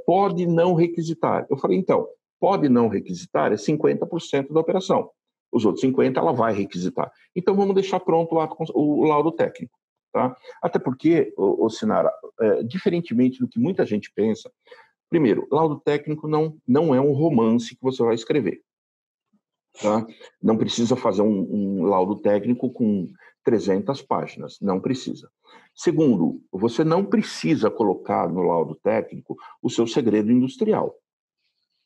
pode não requisitar. Eu falei, então, pode não requisitar é 50% da operação. Os outros 50% ela vai requisitar. Então, vamos deixar pronto o laudo técnico. Tá? Até porque, Sinara, diferentemente do que muita gente pensa, primeiro, laudo técnico não é um romance que você vai escrever. Tá? Não precisa fazer um laudo técnico com 300 páginas, não precisa. Segundo, você não precisa colocar no laudo técnico o seu segredo industrial.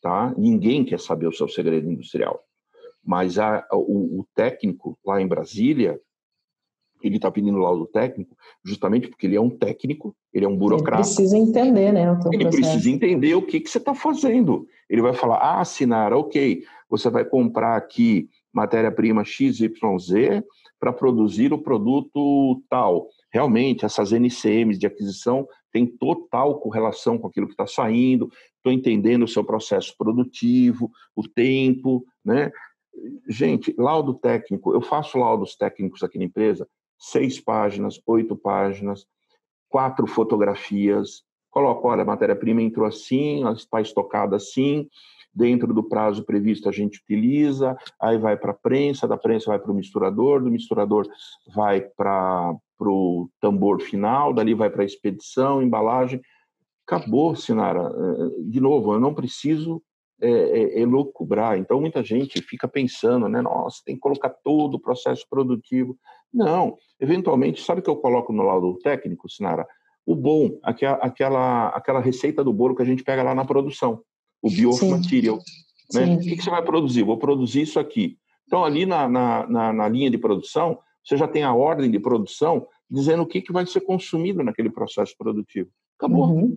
Tá? Ninguém quer saber o seu segredo industrial. Mas o técnico, lá em Brasília, ele está pedindo laudo técnico justamente porque ele é um técnico, ele é um burocrata. Ele precisa entender, né, o teu Ele processo. precisa entender o que você está fazendo. Ele vai falar, Sinara, ok, você vai comprar aqui matéria-prima XYZ para produzir o produto tal. Realmente, essas NCMs de aquisição têm total correlação com aquilo que está saindo, estou entendendo o seu processo produtivo, o tempo, né? Gente, laudo técnico, eu faço laudos técnicos aqui na empresa, 6 páginas, 8 páginas, 4 fotografias, coloco, olha, a matéria-prima entrou assim, ela está estocada assim, dentro do prazo previsto a gente utiliza, aí vai para a prensa, da prensa vai para o misturador, do misturador vai para o tambor final, dali vai para a expedição, embalagem. Acabou, Sinara. De novo, eu não preciso elucubrar. Então, muita gente fica pensando, né? Nossa, tem que colocar todo o processo produtivo. Não. Eventualmente, sabe o que eu coloco no laudo técnico, Sinara? O bom, aquela receita do bolo que a gente pega lá na produção, o biomaterial. Né? O que você vai produzir? Vou produzir isso aqui. Então, ali na linha de produção, você já tem a ordem de produção dizendo o que vai ser consumido naquele processo produtivo. Acabou.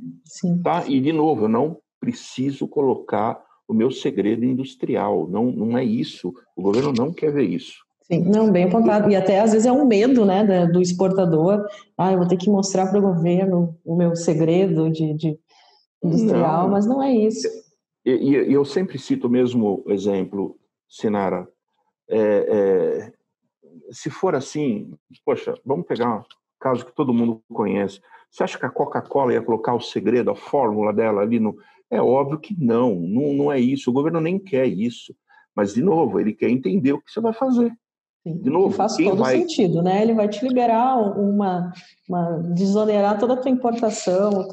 Tá? E, de novo, eu não preciso colocar o meu segredo industrial. Não é isso. O governo não quer ver isso. Sim, não, bem apontado. E até, às vezes, é um medo, né, do exportador. Eu vou ter que mostrar para o governo o meu segredo de industrial, não, mas não é isso. E eu sempre cito o mesmo exemplo, Sinara. Se for assim, poxa, vamos pegar um caso que todo mundo conhece. Você acha que a Coca-Cola ia colocar o segredo, a fórmula dela ali no... É óbvio que não é isso. O governo nem quer isso. Mas, de novo, ele quer entender o que você vai fazer. Sim, de novo, que faz todo sentido, né? Ele vai te liberar desonerar toda a tua importação,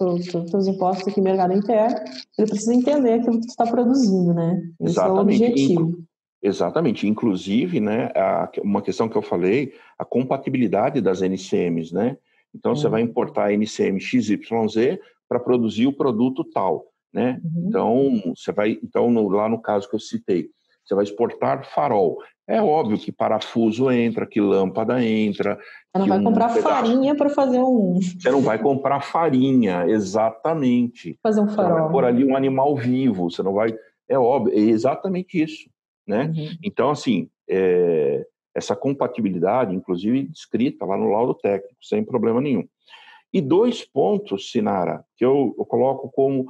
teus impostos aqui no mercado interno. Ele precisa entender aquilo que tu está produzindo, né? Esse é o objetivo. Exatamente. Inclusive, né, uma questão que eu falei, a compatibilidade das NCMs, né? Então, você vai importar a NCM XYZ para produzir o produto tal, né? Então, lá no caso que eu citei, você vai exportar farol. É óbvio que parafuso entra, que lâmpada entra. Você não vai comprar farinha para fazer um... Você não vai comprar farinha, exatamente. Fazer um farol. Você vai pôr ali um animal vivo, você não vai... É óbvio, é exatamente isso, né? Então, assim, essa compatibilidade, inclusive, descrita lá no laudo técnico, sem problema nenhum. E 2 pontos, Sinara, que eu coloco como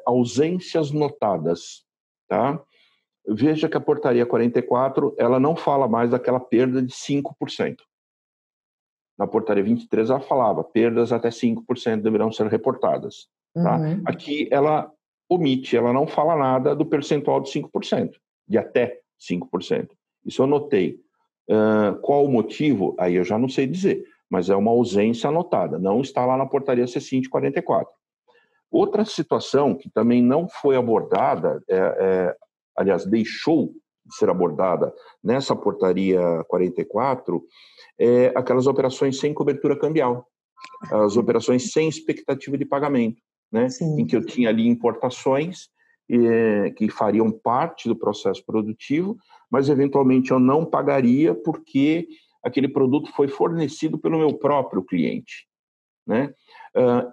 ausências notadas, tá? Veja que a portaria 44, ela não fala mais daquela perda de 5%. Na portaria 23, ela falava, perdas até 5% deverão ser reportadas. Tá? Uhum. Aqui, ela omite, ela não fala nada do percentual de 5%, de até 5%. Isso eu notei. Qual o motivo? Aí eu já não sei dizer, mas é uma ausência anotada, não está lá na portaria C5 44. Outra situação que também não foi abordada, aliás, deixou de ser abordada nessa portaria 44, aquelas operações sem cobertura cambial, as operações sem expectativa de pagamento, né? Em que eu tinha ali importações que fariam parte do processo produtivo, mas eventualmente eu não pagaria porque aquele produto foi fornecido pelo meu próprio cliente, né?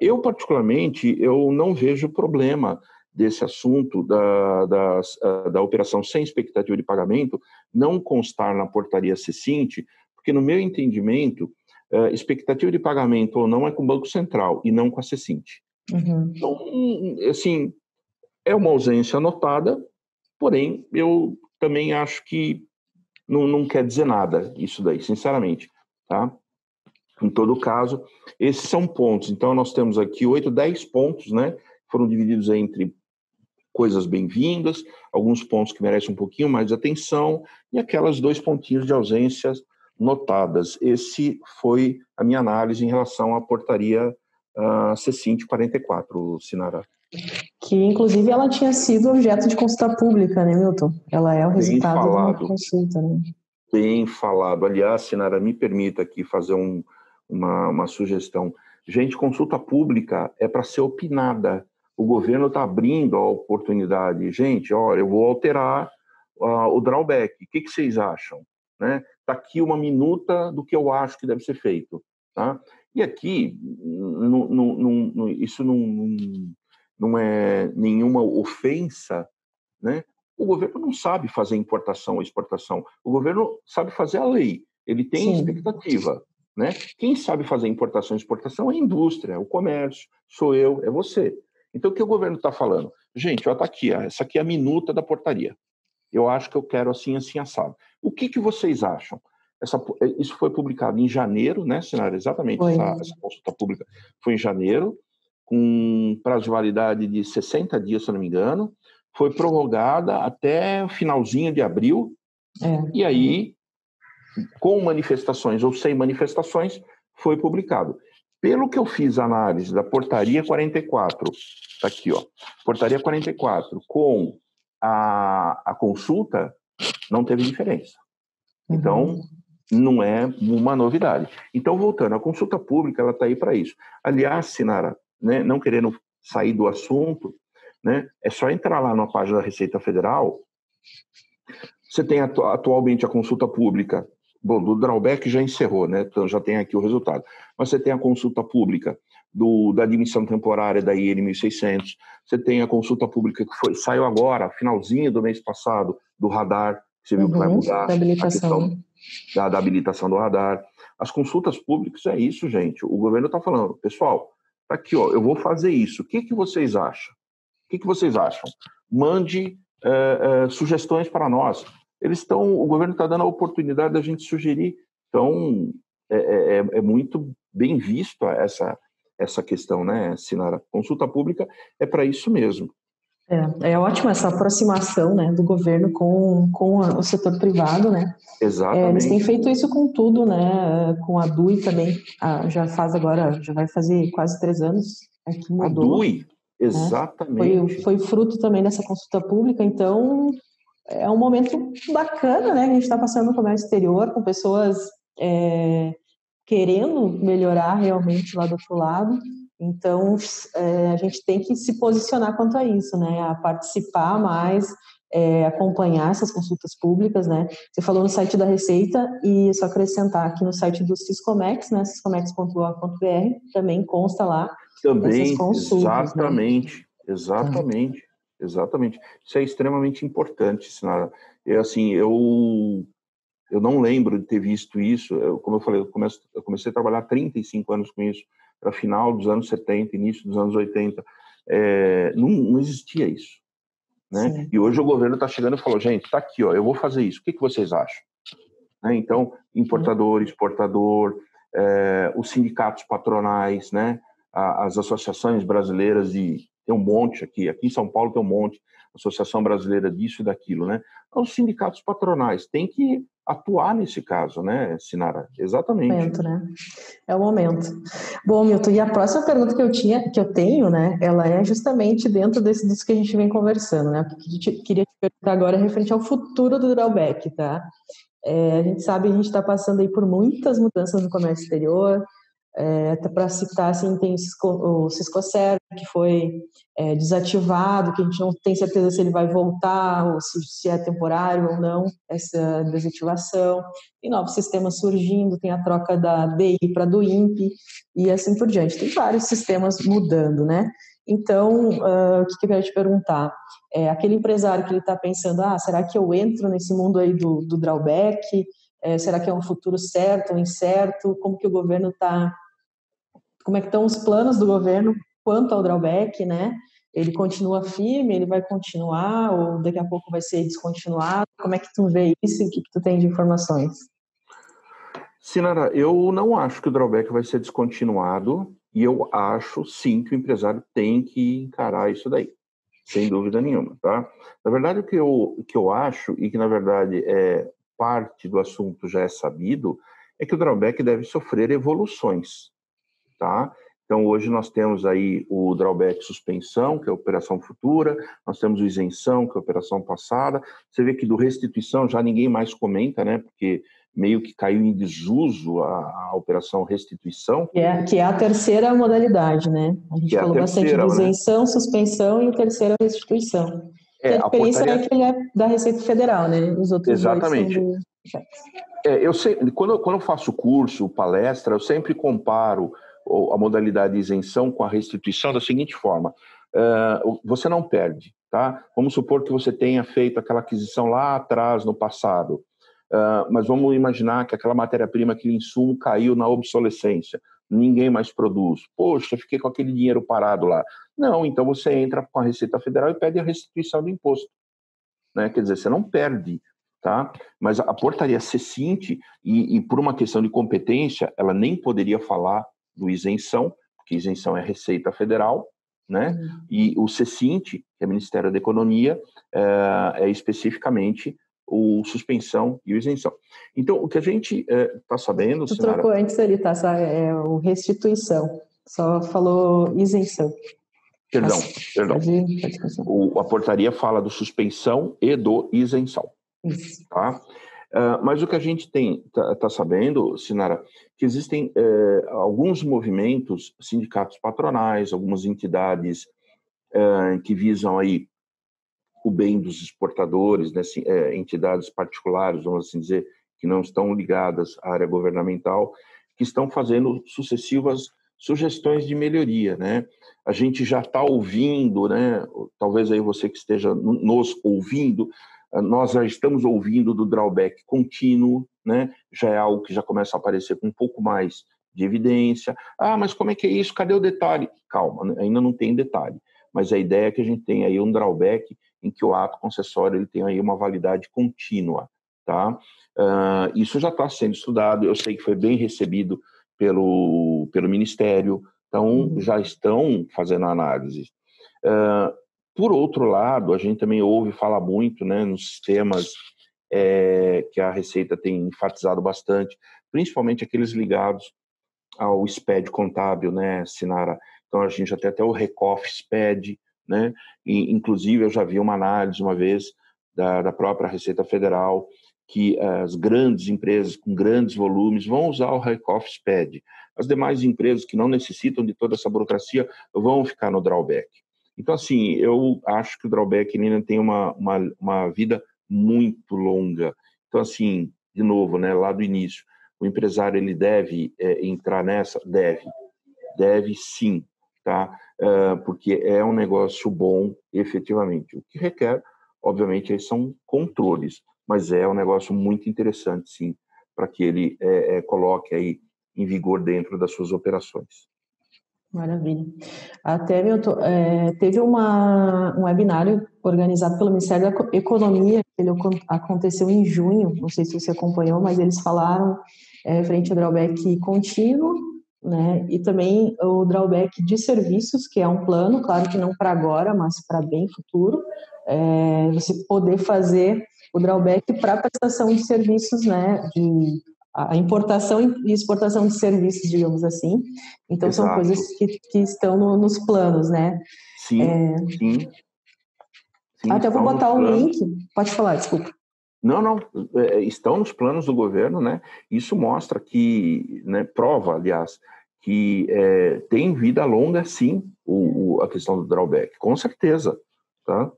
Eu, particularmente, eu não vejo problema desse assunto da operação sem expectativa de pagamento não constar na portaria C20, porque, no meu entendimento, expectativa de pagamento ou não é com o Banco Central e não com a C20. Uhum. Então, assim, é uma ausência anotada, porém, eu também acho que não quer dizer nada isso daí, sinceramente, tá? Em todo caso, esses são pontos. Então, nós temos aqui 8, 10 pontos, né? Foram divididos entre coisas bem-vindas, alguns pontos que merecem um pouquinho mais de atenção e aquelas 2 pontinhos de ausências notadas. Esse foi a minha análise em relação à portaria C5 44, Sinara. Que, inclusive, ela tinha sido objeto de consulta pública, né, Milton? Ela é o resultado de uma consulta, né? Bem falado. Aliás, Sinara, me permita aqui fazer uma sugestão. Gente, consulta pública é para ser opinada. O governo está abrindo a oportunidade. Gente, olha, eu vou alterar o drawback. O que vocês acham? Né? Está aqui uma minuta do que eu acho que deve ser feito. Tá? E aqui, isso não é nenhuma ofensa, né? O governo não sabe fazer importação ou exportação. O governo sabe fazer a lei. Ele tem expectativa, né? Quem sabe fazer importação e exportação é a indústria, é o comércio, sou eu, é você. Então, o que o governo está falando? Gente, está aqui, essa aqui é a minuta da portaria. Eu acho que eu quero assim, assim, assado. O que vocês acham? Isso foi publicado em janeiro, né, Sinara? Exatamente, essa consulta pública foi em janeiro, com prazo de validade de 60 dias, se eu não me engano. Foi prorrogada até o finalzinho de abril, e aí, com manifestações ou sem manifestações, foi publicado. Pelo que eu fiz a análise da portaria 44, tá aqui, ó, portaria 44, com a consulta, não teve diferença. Então, não é uma novidade. Então, voltando, a consulta pública, ela está aí para isso. Aliás, Sinara, né, não querendo sair do assunto, né, é só entrar lá na página da Receita Federal. Você tem atualmente a consulta pública, bom, do drawback já encerrou, né, então já tem aqui o resultado. Mas você tem a consulta pública da admissão temporária da IN 1600, você tem a consulta pública que saiu agora, finalzinho do mês passado, do radar, você viu que vai mudar a questão da habilitação do radar. As consultas públicas é isso, gente. O governo está falando, pessoal, tá aqui, ó, eu vou fazer isso. O que vocês acham? O que vocês acham? Mande sugestões para nós. O governo está dando a oportunidade da gente sugerir. Então, é muito bem visto essa questão, né, Sinara? Consulta pública é para isso mesmo. É ótima essa aproximação, né, do governo com o setor privado, né? Exatamente. Eles têm feito isso com tudo, né? Com a DUI também, já vai fazer quase 3 anos que mudou. A DUI, exatamente. Né? Foi fruto também dessa consulta pública, então é um momento bacana, né? Que a gente está passando no comércio exterior, com pessoas querendo melhorar realmente lá do outro lado. Então, a gente tem que se posicionar quanto a isso, né? A participar mais, acompanhar essas consultas públicas, né? Você falou no site da Receita e só acrescentar aqui no site do Siscomex, né? siscomex.gov.br, também consta lá essas consultas. Exatamente, né? Exatamente. Isso é extremamente importante, Sinara. Assim, eu não lembro de ter visto isso. Como eu falei, eu comecei a trabalhar há 35 anos com isso, para final dos anos 70, início dos anos 80. não existia isso, né? Sim. E hoje o governo está chegando e falou, gente, está aqui, ó, eu vou fazer isso, o que vocês acham? Né? Então, importador, exportador, os sindicatos patronais, né? As associações brasileiras tem um monte aqui em São Paulo tem um monte, Associação Brasileira disso e daquilo, né? Os sindicatos patronais têm que atuar nesse caso, né, Sinara? Exatamente. Momento, né? É o momento. Bom, Milton, e a próxima pergunta que eu tenho, né, ela é justamente dentro disso que a gente vem conversando, né? O que eu queria te perguntar agora é referente ao futuro do drawback, tá? A gente sabe que a gente está passando aí por muitas mudanças no comércio exterior. Até para citar, assim, tem o Ciscoserv, que foi desativado, que a gente não tem certeza se ele vai voltar, ou se é temporário ou não, essa desativação. Tem novos sistemas surgindo, tem a troca da DI para do INPE, e assim por diante. Tem vários sistemas mudando, né? Então, o que eu quero te perguntar? Aquele empresário que ele está pensando, será que eu entro nesse mundo aí do drawback? Será que é um futuro certo ou incerto? Como que o governo está... Como é que estão os planos do governo quanto ao drawback, né? Ele continua firme, ele vai continuar, ou daqui a pouco vai ser descontinuado? Como é que tu vê isso e o que tu tem de informações? Sinara, eu não acho que o drawback vai ser descontinuado e eu acho, sim, que o empresário tem que encarar isso daí, sem dúvida nenhuma, tá? Na verdade, o que eu acho, e que na verdade parte do assunto já é sabido, é que o drawback deve sofrer evoluções, tá? Então, hoje nós temos aí o drawback suspensão, que é a operação futura, nós temos o isenção, que é a operação passada. Você vê que do restituição já ninguém mais comenta, né? Porque meio que caiu em desuso a operação restituição. Que é a terceira modalidade, né? A gente Que é a falou bastante de terceira, né? isenção, suspensão e o terceiro é restituição. Que a A diferença portaria... é que ele é da Receita Federal, né? Os outros dois são Exatamente. do... Eu sei, quando eu faço curso, palestra, eu sempre comparo a modalidade de isenção com a restituição da seguinte forma: você não perde, tá? Vamos supor que você tenha feito aquela aquisição lá atrás, no passado, mas vamos imaginar que aquela matéria-prima, aquele insumo caiu na obsolescência, ninguém mais produz. Poxa, fiquei com aquele dinheiro parado lá. Não, então você entra com a Receita Federal e pede a restituição do imposto, né? Quer dizer, você não perde, tá? Mas a portaria CECINT, e por uma questão de competência, ela nem poderia falar do isenção, porque isenção é Receita Federal, né? E o CECINT, que é Ministério da Economia, é especificamente o suspensão e o isenção. Então, o que a gente está sabendo... Tu Sinara, trocou antes ali, tá? O restituição. Só falou isenção. perdão. Pode A portaria fala do suspensão e do isenção. Isso. Tá? Mas o que a gente tá sabendo, Sinara, que existem alguns movimentos, sindicatos patronais, algumas entidades que visam aí o bem dos exportadores, né, entidades particulares, vamos assim dizer, que não estão ligadas à área governamental, que estão fazendo sucessivas sugestões de melhoria, né? A gente já está ouvindo, né? Talvez aí você que esteja nos ouvindo, nós já estamos ouvindo do drawback contínuo, né? Já é algo que já começa a aparecer com um pouco mais de evidência. Mas como é que é isso? Cadê o detalhe? Calma, ainda não tem detalhe. Mas a ideia é que a gente tem aí um drawback em que o ato concessório ele tem aí uma validade contínua, tá? Isso já está sendo estudado, eu sei que foi bem recebido pelo Ministério, então já estão fazendo análise. Por outro lado, a gente também ouve falar muito, né, nos sistemas que a Receita tem enfatizado bastante, principalmente aqueles ligados ao SPED contábil, né, Sinara? Então a gente já tem até o Recoff SPED, né? E, inclusive eu já vi uma análise uma vez da própria Receita Federal que as grandes empresas com grandes volumes vão usar o Recoff SPED. As demais empresas que não necessitam de toda essa burocracia vão ficar no drawback. Então, assim, eu acho que o drawback ainda tem uma vida muito longa. Então, assim, de novo, né, lá do início, o empresário ele deve entrar nessa? Deve sim, tá? Porque é um negócio bom, efetivamente. O que requer, obviamente, são controles, mas é um negócio muito interessante, sim, para que ele coloque aí em vigor dentro das suas operações. Maravilha. Até, Milton, teve um webinário organizado pelo Ministério da Economia, que ele aconteceu em junho, não sei se você acompanhou, mas eles falaram frente ao drawback contínuo, né, e também o drawback de serviços, que é um plano, claro que não para agora, mas para bem futuro, você poder fazer o drawback para prestação de serviços, né, de a importação e exportação de serviços, digamos assim. Então, são Exato. coisas que estão nos planos, né? Sim, sim. Sim, Até vou estão nos botar o planos. link. Pode falar, desculpa. Não, estão nos planos do governo, né? Isso mostra que, né, prova, aliás, que tem vida longa, sim, a questão do drawback, com certeza, tá?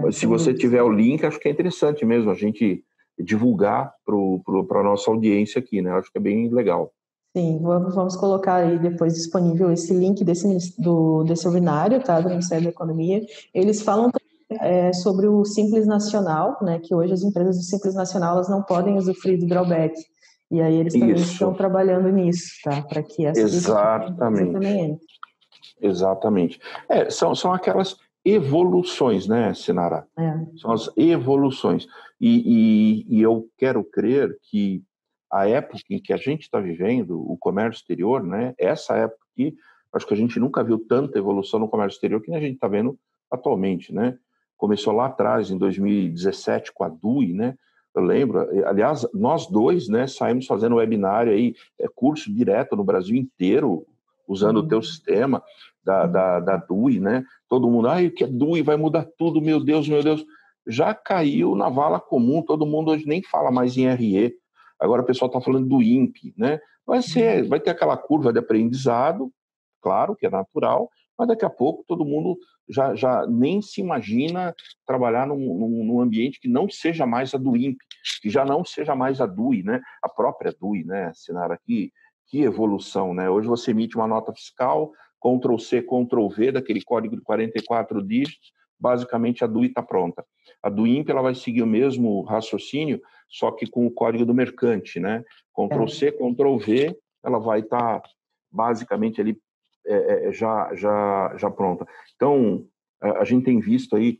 Mas se Sem você dúvida. tiver o link, acho que é interessante mesmo a gente divulgar para a nossa audiência aqui, né? Acho que é bem legal. Sim, vamos colocar aí depois disponível esse link desse webinário, tá, do Ministério da Economia. Eles falam sobre o Simples Nacional, né, que hoje as empresas do Simples Nacional elas não podem usufruir do drawback. E aí eles também estão Isso, trabalhando nisso, tá, para que esse tipo de empresa exatamente. também entre. Exatamente. São aquelas evoluções, né, Sinara? São as evoluções. E eu quero crer que a época em que a gente está vivendo, o comércio exterior, né, essa época aqui, acho que a gente nunca viu tanta evolução no comércio exterior que a gente está vendo atualmente, né? Começou lá atrás, em 2017, com a DUI, né? Eu lembro, aliás, nós dois, né, saímos fazendo webinário aí, curso direto no Brasil inteiro, usando o teu sistema da DUI, né? Todo mundo, o que é DUI? Vai mudar tudo, meu Deus, meu Deus. Já caiu na vala comum, todo mundo hoje nem fala mais em RE. Agora o pessoal está falando do INPE, né? Vai ter aquela curva de aprendizado, claro que é natural, mas daqui a pouco todo mundo já nem se imagina trabalhar num ambiente que não seja mais a do INPE, que já não seja mais a DUI, né? A própria DUI, né, Sinara? Que evolução, né? Hoje você emite uma nota fiscal, Ctrl+C, Ctrl+V, daquele código de 44 dígitos, basicamente a DUI está pronta. A do INPE ela vai seguir o mesmo raciocínio, só que com o código do mercante, né? Ctrl+C, Ctrl+V, ela vai estar basicamente ali já pronta. Então, a gente tem visto aí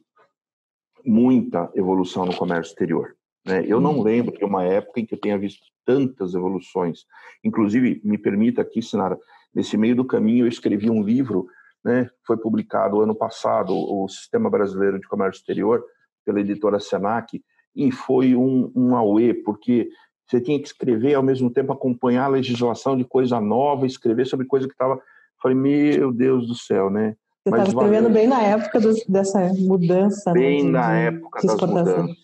muita evolução no comércio exterior, né? Eu não lembro de uma época em que eu tenha visto tantas evoluções. Inclusive, me permita aqui, Sinara, nesse meio do caminho eu escrevi um livro, né? Foi publicado ano passado, o Sistema Brasileiro de Comércio Exterior, pela editora Senac, e foi um auê, porque você tinha que escrever, ao mesmo tempo acompanhar a legislação de coisa nova, escrever sobre coisa que estava... Falei, meu Deus do céu, né? Você estava escrevendo bem na época dessa mudança, né, bem na época de das exportação. mudanças.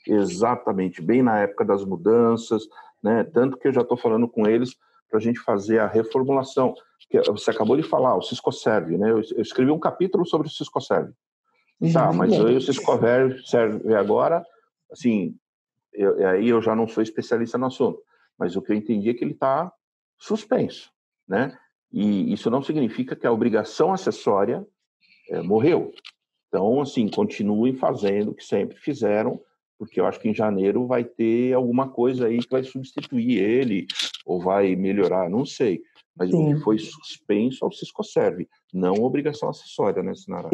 Exatamente, bem na época das mudanças, né? Tanto que eu já estou falando com eles para a gente fazer a reformulação. Que você acabou de falar, o Siscoserve, né? Eu escrevi um capítulo sobre o Siscoserve. Tá, mas aí o Siscoserve agora, assim, aí eu já não sou especialista no assunto, mas o que eu entendi é que ele está suspenso, né? E isso não significa que a obrigação acessória morreu. Então, assim, continuem fazendo o que sempre fizeram, porque eu acho que em janeiro vai ter alguma coisa aí que vai substituir ele, ou vai melhorar, não sei. Mas o que foi suspenso ao Siscoserve, não obrigação acessória, né, Sinara?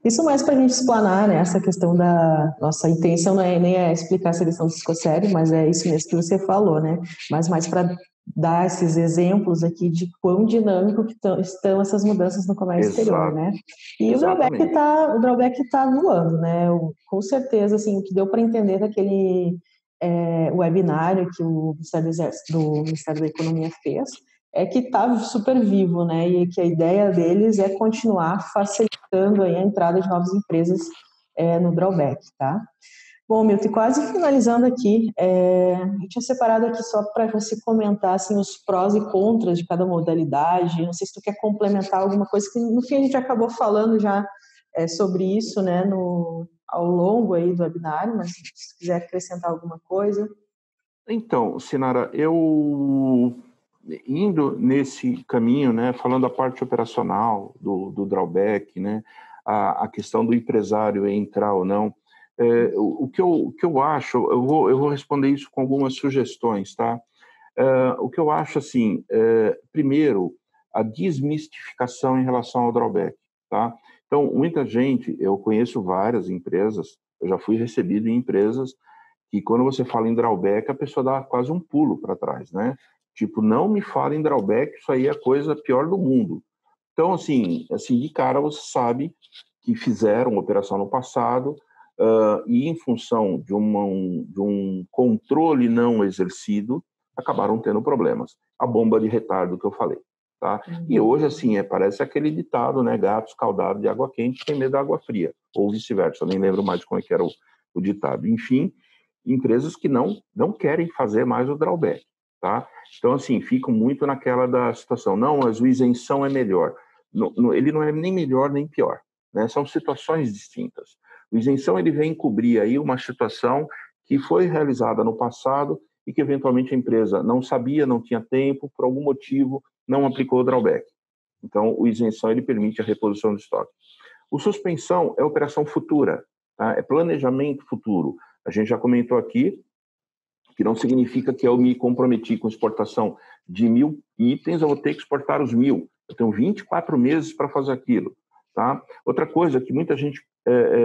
Isso mais para a gente explanar, né, essa questão da nossa intenção não é nem explicar a seleção do Siscoserve, mas é isso mesmo que você falou, né? Mas mais para dar esses exemplos aqui de quão dinâmico que estão essas mudanças no comércio exterior, né? E Exatamente. o drawback tá voando, né? Com certeza, assim, o que deu para entender daquele webinário que o Ministério da Economia fez é que está super vivo, né? E que a ideia deles é continuar facilitando aí a entrada de novas empresas no drawback, tá? Bom, Milton, quase finalizando aqui, eu tinha separado aqui só para você comentar assim, os prós e contras de cada modalidade. Não sei se tu quer complementar alguma coisa, que no fim a gente acabou falando já sobre isso, né, ao longo aí do webinário, mas se quiser acrescentar alguma coisa. Então, Sinara, eu indo nesse caminho, né, falando a parte operacional do drawback, né, a questão do empresário entrar ou não, o que eu acho, eu vou responder isso com algumas sugestões, tá? O que eu acho, assim, primeiro, a desmistificação em relação ao drawback, tá? Então, muita gente, eu conheço várias empresas, eu já fui recebido em empresas que quando você fala em drawback, a pessoa dá quase um pulo para trás, né? Tipo, não me fala em drawback, isso aí é a coisa pior do mundo. Então, assim de cara você sabe que fizeram uma operação no passado e em função de um controle não exercido, acabaram tendo problemas. A bomba de retardo que eu falei, tá? E hoje, assim, parece aquele ditado, né? Gato escaldado de água quente tem medo da água fria, ou vice-versa, eu nem lembro mais como é que era o ditado. Enfim, empresas que não querem fazer mais o drawback, tá? Então, assim, ficam muito naquela da situação, não, mas o isenção é melhor. Ele não é nem melhor nem pior, né? São situações distintas. O isenção ele vem cobrir aí uma situação que foi realizada no passado e que eventualmente a empresa não sabia, não tinha tempo, por algum motivo não aplicou o drawback. Então, o isenção ele permite a reposição do estoque. O suspensão é operação futura, tá? É planejamento futuro. A gente já comentou aqui que não significa que eu me comprometi com exportação de 1.000 itens, eu vou ter que exportar os 1.000. Eu tenho 24 meses para fazer aquilo. Tá? Outra coisa que muita gente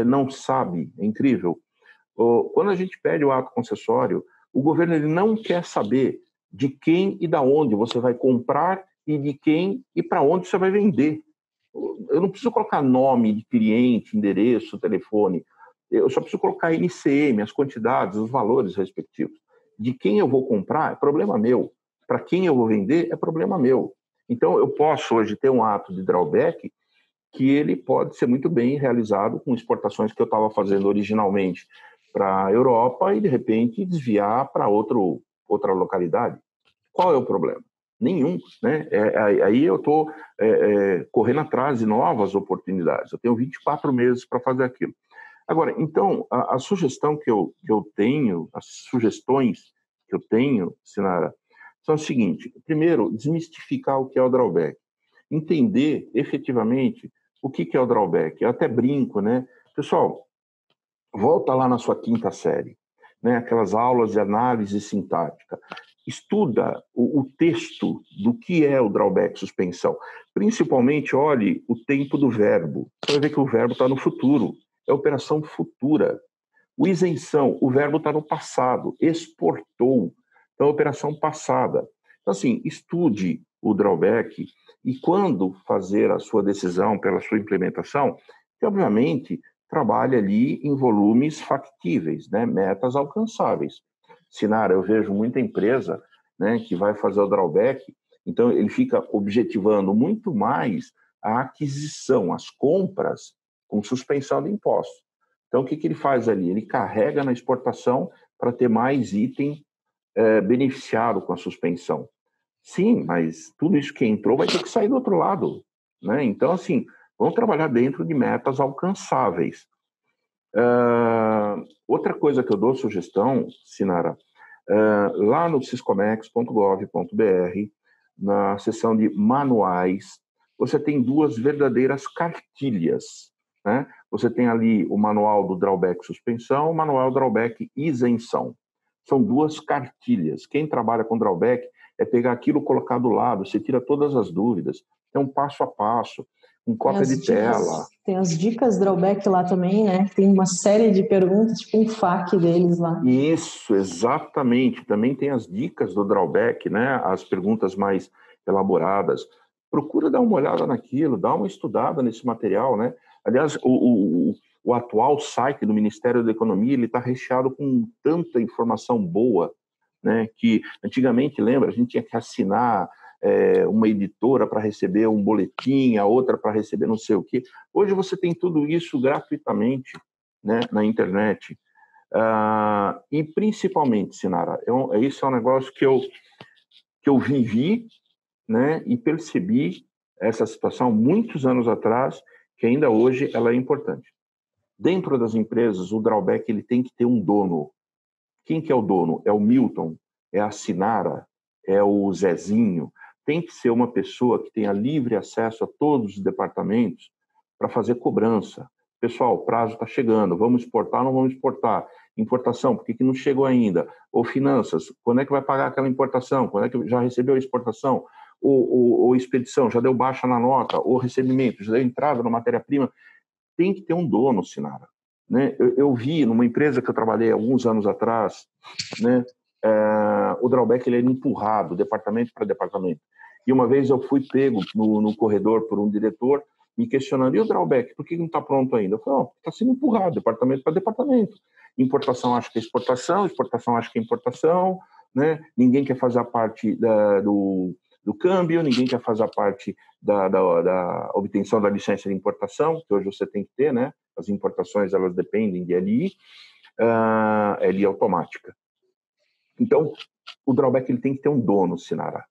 não sabe, é incrível, quando a gente pede o ato concessório, o governo ele não quer saber de quem e da onde você vai comprar e de quem e para onde você vai vender. Eu não preciso colocar nome de cliente, endereço, telefone. Eu só preciso colocar NCM, as quantidades, os valores respectivos. De quem eu vou comprar é problema meu. Para quem eu vou vender é problema meu. Então, eu posso hoje ter um ato de drawback que ele pode ser muito bem realizado com exportações que eu estava fazendo originalmente para a Europa e, de repente, desviar para outra localidade. Qual é o problema? Nenhum, né? Aí eu estou correndo atrás de novas oportunidades. Eu tenho 24 meses para fazer aquilo. Agora, então, a sugestão que eu tenho, as sugestões que eu tenho, Sinara, são o seguinte. Primeiro, desmistificar o que é o drawback. Entender, efetivamente, o que é o drawback. Eu até brinco, né? Pessoal, volta lá na sua quinta série, né? Aquelas aulas de análise sintática. Estuda o texto do que é o drawback suspensão. Principalmente, olhe o tempo do verbo. Você vai ver que o verbo está no futuro. É operação futura. O isenção, o verbo está no passado. Exportou. Então, é operação passada. Então, assim, estude o drawback e quando fazer a sua decisão pela sua implementação, que obviamente trabalhe ali em volumes factíveis, né? Metas alcançáveis. Sinara, eu vejo muita empresa, né, que vai fazer o drawback, então ele fica objetivando muito mais a aquisição, as compras com suspensão de impostos. Então, o que ele faz ali? Ele carrega na exportação para ter mais item beneficiado com a suspensão. Sim, mas tudo isso que entrou vai ter que sair do outro lado, né? Então, assim, vamos trabalhar dentro de metas alcançáveis. Outra coisa que eu dou sugestão, Sinara, lá no siscomex.gov.br, na seção de manuais, você tem duas verdadeiras cartilhas, né? Você tem ali o manual do drawback suspensão, o manual drawback isenção. São duas cartilhas. Quem trabalha com drawback é pegar aquilo, colocar do lado, você tira todas as dúvidas. É um passo a passo, um cópia de tela. Tem as dicas drawback lá também, né? Tem uma série de perguntas, tipo um FAQ deles lá. Isso, exatamente. Também tem as dicas do drawback, né? As perguntas mais elaboradas. Procura dar uma olhada naquilo, dá uma estudada nesse material, né? Aliás, o atual site do Ministério da Economia ele está recheado com tanta informação boa, né? Que antigamente, lembra, a gente tinha que assinar uma editora para receber um boletim, a outra para receber não sei o quê. Hoje você tem tudo isso gratuitamente, né? Na internet. E principalmente, Sinara, isso é um negócio que eu vivi, né? E percebi essa situação muitos anos atrás, que ainda hoje ela é importante. Dentro das empresas, o drawback ele tem que ter um dono. Quem que é o dono? É o Milton? É a Sinara? É o Zezinho? Tem que ser uma pessoa que tenha livre acesso a todos os departamentos para fazer cobrança. Pessoal, o prazo está chegando, vamos exportar ou não vamos exportar? Importação, por que não chegou ainda? Ou finanças, quando é que vai pagar aquela importação? Quando é que já recebeu a exportação? ou expedição, já deu baixa na nota, ou recebimento, já deu entrada na matéria-prima. Tem que ter um dono, Sinara. Né? Eu vi numa empresa que eu trabalhei alguns anos atrás, né, o drawback ele era empurrado, departamento para departamento. E uma vez eu fui pego no corredor por um diretor, me questionando, e o drawback, por que não está pronto ainda? Eu falei, está sendo empurrado, departamento para departamento. Importação acha que é exportação acha que é importação, né? Ninguém quer fazer a parte do câmbio, ninguém quer fazer a parte da obtenção da licença de importação, que hoje você tem que ter, né? As importações, elas dependem de LI, LI automática. Então, o drawback ele tem que ter um dono, Sinara.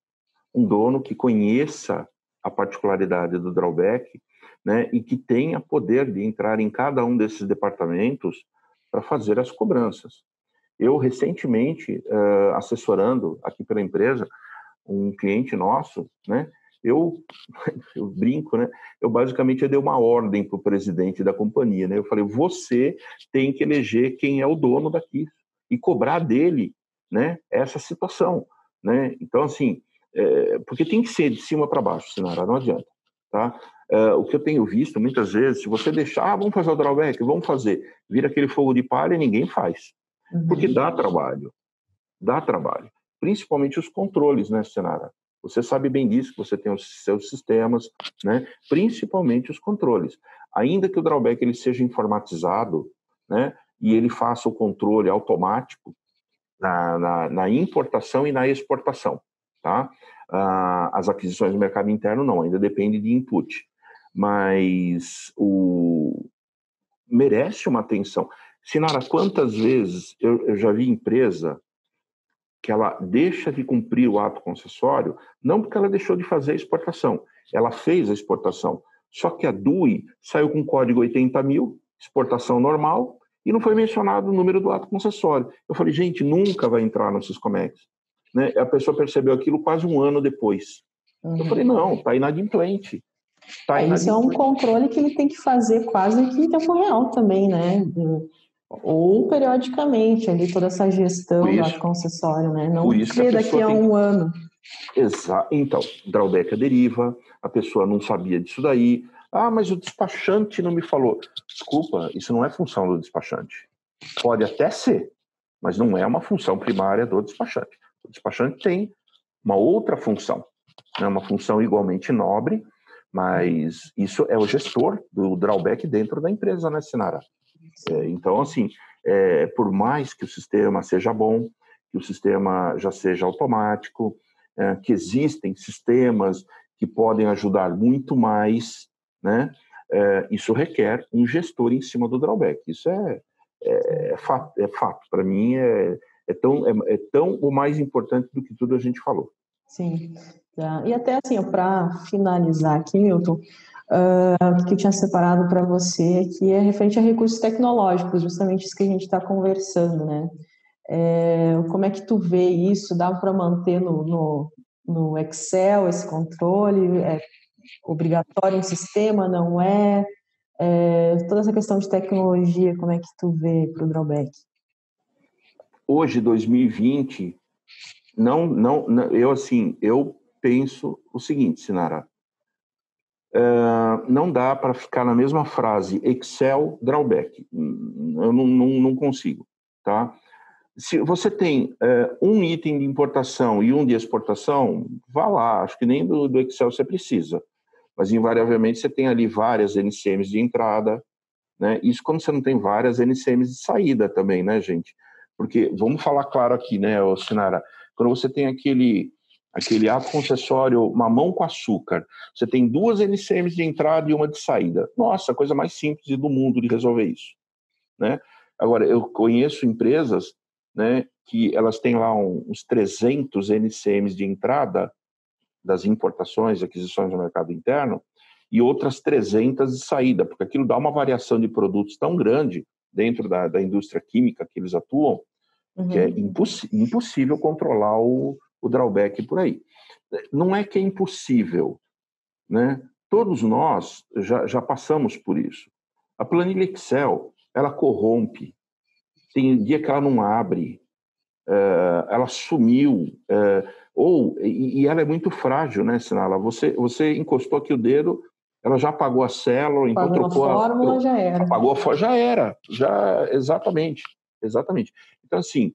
Um dono que conheça a particularidade do drawback, né, e que tenha poder de entrar em cada um desses departamentos para fazer as cobranças. Eu, recentemente, assessorando aqui pela empresa, um cliente nosso, né, eu brinco, né, eu basicamente dei uma ordem para o presidente da companhia, né, eu falei, você tem que eleger quem é o dono daqui e cobrar dele, né, essa situação, né, então, assim, porque tem que ser de cima para baixo, Sinara, não adianta, tá? O que eu tenho visto muitas vezes, se você deixar, vamos fazer o drawback, vamos fazer, vira aquele fogo de palha e ninguém faz, porque dá trabalho, principalmente os controles, né, Sinara? Você sabe bem disso, que você tem os seus sistemas, né, principalmente os controles. Ainda que o drawback ele seja informatizado, né, e ele faça o controle automático na importação e na exportação, tá? As aquisições do mercado interno não, ainda depende de input, mas merece uma atenção. Sinara, quantas vezes eu já vi empresa que ela deixa de cumprir o ato concessório, não porque ela deixou de fazer a exportação, ela fez a exportação, só que a DUI saiu com código 80.000, exportação normal, e não foi mencionado o número do ato concessório. Eu falei, gente, nunca vai entrar no Siscomex. Né? A pessoa percebeu aquilo quase um ano depois. Eu falei, não, está inadimplente. Isso é um controle que ele tem que fazer quase que em tempo real também, né? Ou periodicamente, ali toda essa gestão do ato concessório, né? Não ver daqui a um ano. Então, drawback à deriva, a pessoa não sabia disso daí. Mas o despachante não me falou. Desculpa, isso não é função do despachante. Pode até ser, mas não é uma função primária do despachante. O despachante tem uma outra função, né? Uma função igualmente nobre, mas isso é o gestor do drawback dentro da empresa, né, Sinara? Então, assim, por mais que o sistema seja bom, que o sistema já seja automático, que existem sistemas que podem ajudar muito mais, né? Isso requer um gestor em cima do drawback. Isso é fato. Para mim, é tão ou mais importante do que tudo a gente falou. Sim. E até assim, para finalizar aqui, Milton, o que eu tinha separado para você aqui é referente a recursos tecnológicos, justamente isso que a gente está conversando, né? Como é que tu vê isso? Dá para manter no Excel esse controle? É obrigatório um sistema? Não é? Toda essa questão de tecnologia, como é que tu vê para o drawback? Hoje, 2020, eu penso o seguinte, Sinara, não dá para ficar na mesma frase Excel, drawback. Eu não consigo, tá? Se você tem um item de importação e um de exportação, vá lá, acho que nem do Excel você precisa, mas invariavelmente você tem ali várias NCMs de entrada, né? Isso quando você não tem várias NCMs de saída também, né, gente? Porque, vamos falar claro aqui, né, Sinara, quando você tem aquele ato concessório mamão com açúcar, você tem 2 NCMs de entrada e uma de saída. Nossa, a coisa mais simples do mundo de resolver isso, né? Agora, eu conheço empresas, né, que elas têm lá uns 300 NCMs de entrada das importações e aquisições no mercado interno e outras 300 de saída, porque aquilo dá uma variação de produtos tão grande dentro da indústria química que eles atuam, que é impossível controlar o drawback por aí. Não é que é impossível, né? Todos nós já passamos por isso. A planilha Excel, ela corrompe. Tem dia que ela não abre. ela sumiu, e ela é muito frágil, né, Sinala? Você encostou aqui o dedo, ela já apagou a célula, então Apagou trocou a fórmula, já era. Apagou a fórmula, exatamente. Então, assim,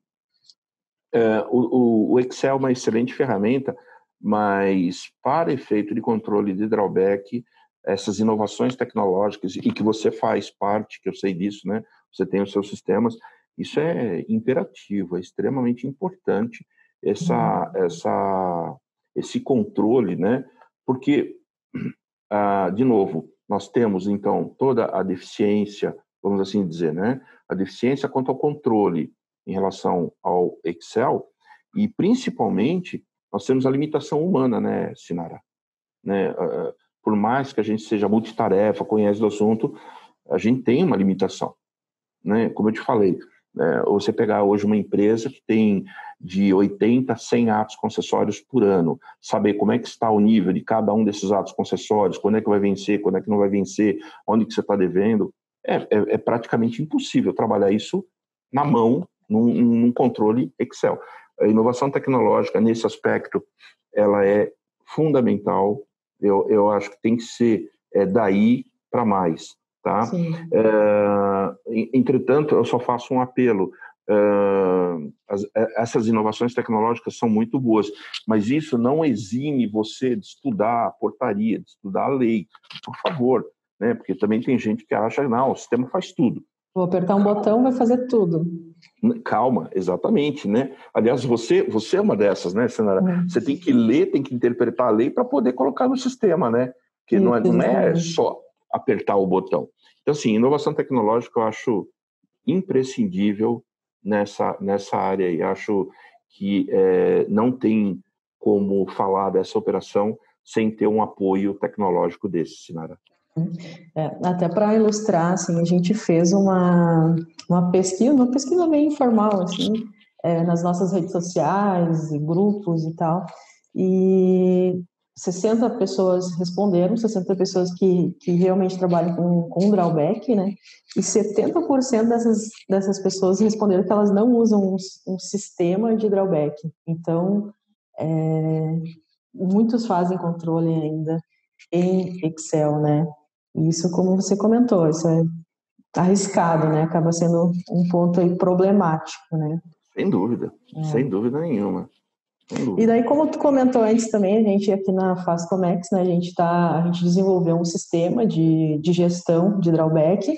o Excel é uma excelente ferramenta, mas para efeito de controle de drawback, essas inovações tecnológicas, e que você faz parte, que eu sei disso, né? Você tem os seus sistemas, isso é imperativo, é extremamente importante esse controle, né? Porque, de novo, nós temos, então, toda a deficiência, vamos assim dizer, né? A deficiência quanto ao controle em relação ao Excel, e principalmente nós temos a limitação humana, né, Sinara? Né? Por mais que a gente seja multitarefa, conhece do assunto, a gente tem uma limitação, né? Como eu te falei, você pegar hoje uma empresa que tem de 80 a 100 atos concessórios por ano, saber como é que está o nível de cada um desses atos concessórios, quando é que vai vencer, quando é que não vai vencer, onde que você está devendo, é praticamente impossível trabalhar isso na mão, num controle Excel. A inovação tecnológica, nesse aspecto, ela é fundamental. Eu acho que tem que ser daí para mais, tá? Entretanto, eu só faço um apelo. Essas inovações tecnológicas são muito boas, mas isso não exime você de estudar a portaria, de estudar a lei, por favor, né? Porque também tem gente que acha, não, o sistema faz tudo. Vou apertar um botão, vai fazer tudo. Calma, exatamente, né? Aliás, você é uma dessas, né, Senara? Você tem que ler, tem que interpretar a lei para poder colocar no sistema, né? Porque não é só apertar o botão. Então, assim, inovação tecnológica eu acho imprescindível nessa área e acho que não tem como falar dessa operação sem ter um apoio tecnológico desse, Sinara. Até para ilustrar, assim, a gente fez uma pesquisa bem informal, assim, nas nossas redes sociais, e grupos e tal, e 60 pessoas responderam, 60 pessoas que realmente trabalham com drawback, né, e 70% dessas pessoas responderam que elas não usam um sistema de drawback. Então, muitos fazem controle ainda em Excel, né? Isso, como você comentou, isso é arriscado, né? Acaba sendo um ponto aí problemático, né? Sem dúvida nenhuma. E daí, como tu comentou antes também, a gente aqui na Fazcomex, né, a gente desenvolveu um sistema de gestão de drawback.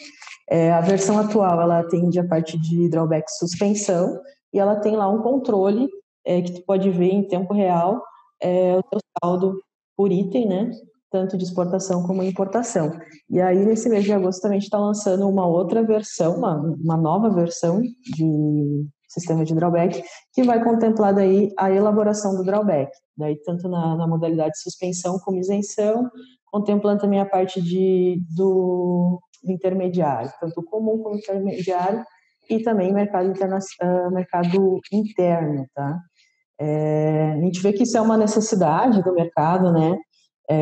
A versão atual, ela atende a parte de drawback suspensão, e ela tem lá um controle que tu pode ver em tempo real o teu saldo por item, né? Tanto de exportação como importação. E aí, nesse mês de agosto, também a gente está lançando uma outra versão, uma nova versão de sistema de drawback, que vai contemplar daí a elaboração do drawback, daí tanto na modalidade de suspensão como isenção, contemplando também a parte do intermediário, tanto comum como intermediário, e também mercado interno, tá? A gente vê que isso é uma necessidade do mercado, né?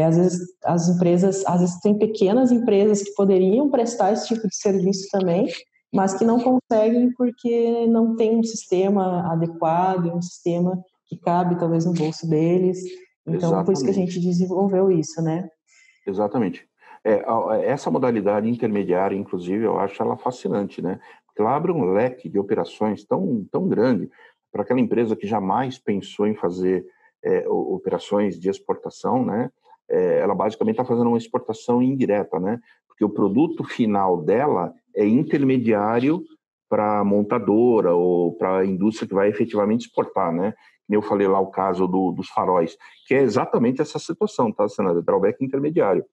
Às vezes as empresas, às vezes tem pequenas empresas que poderiam prestar esse tipo de serviço também, mas que não conseguem porque não tem um sistema adequado, um sistema que cabe talvez no bolso deles. Então, Exatamente. por isso que a gente desenvolveu isso, né? Exatamente. Essa modalidade intermediária, inclusive, eu acho ela fascinante, né? Porque ela abre um leque de operações tão grande para aquela empresa que jamais pensou em fazer operações de exportação, né? Ela basicamente está fazendo uma exportação indireta, né? Porque o produto final dela é intermediário para a montadora ou para a indústria que vai efetivamente exportar, né? Eu falei lá o caso dos faróis, que é exatamente essa situação, tá, Senador? Drawback intermediário.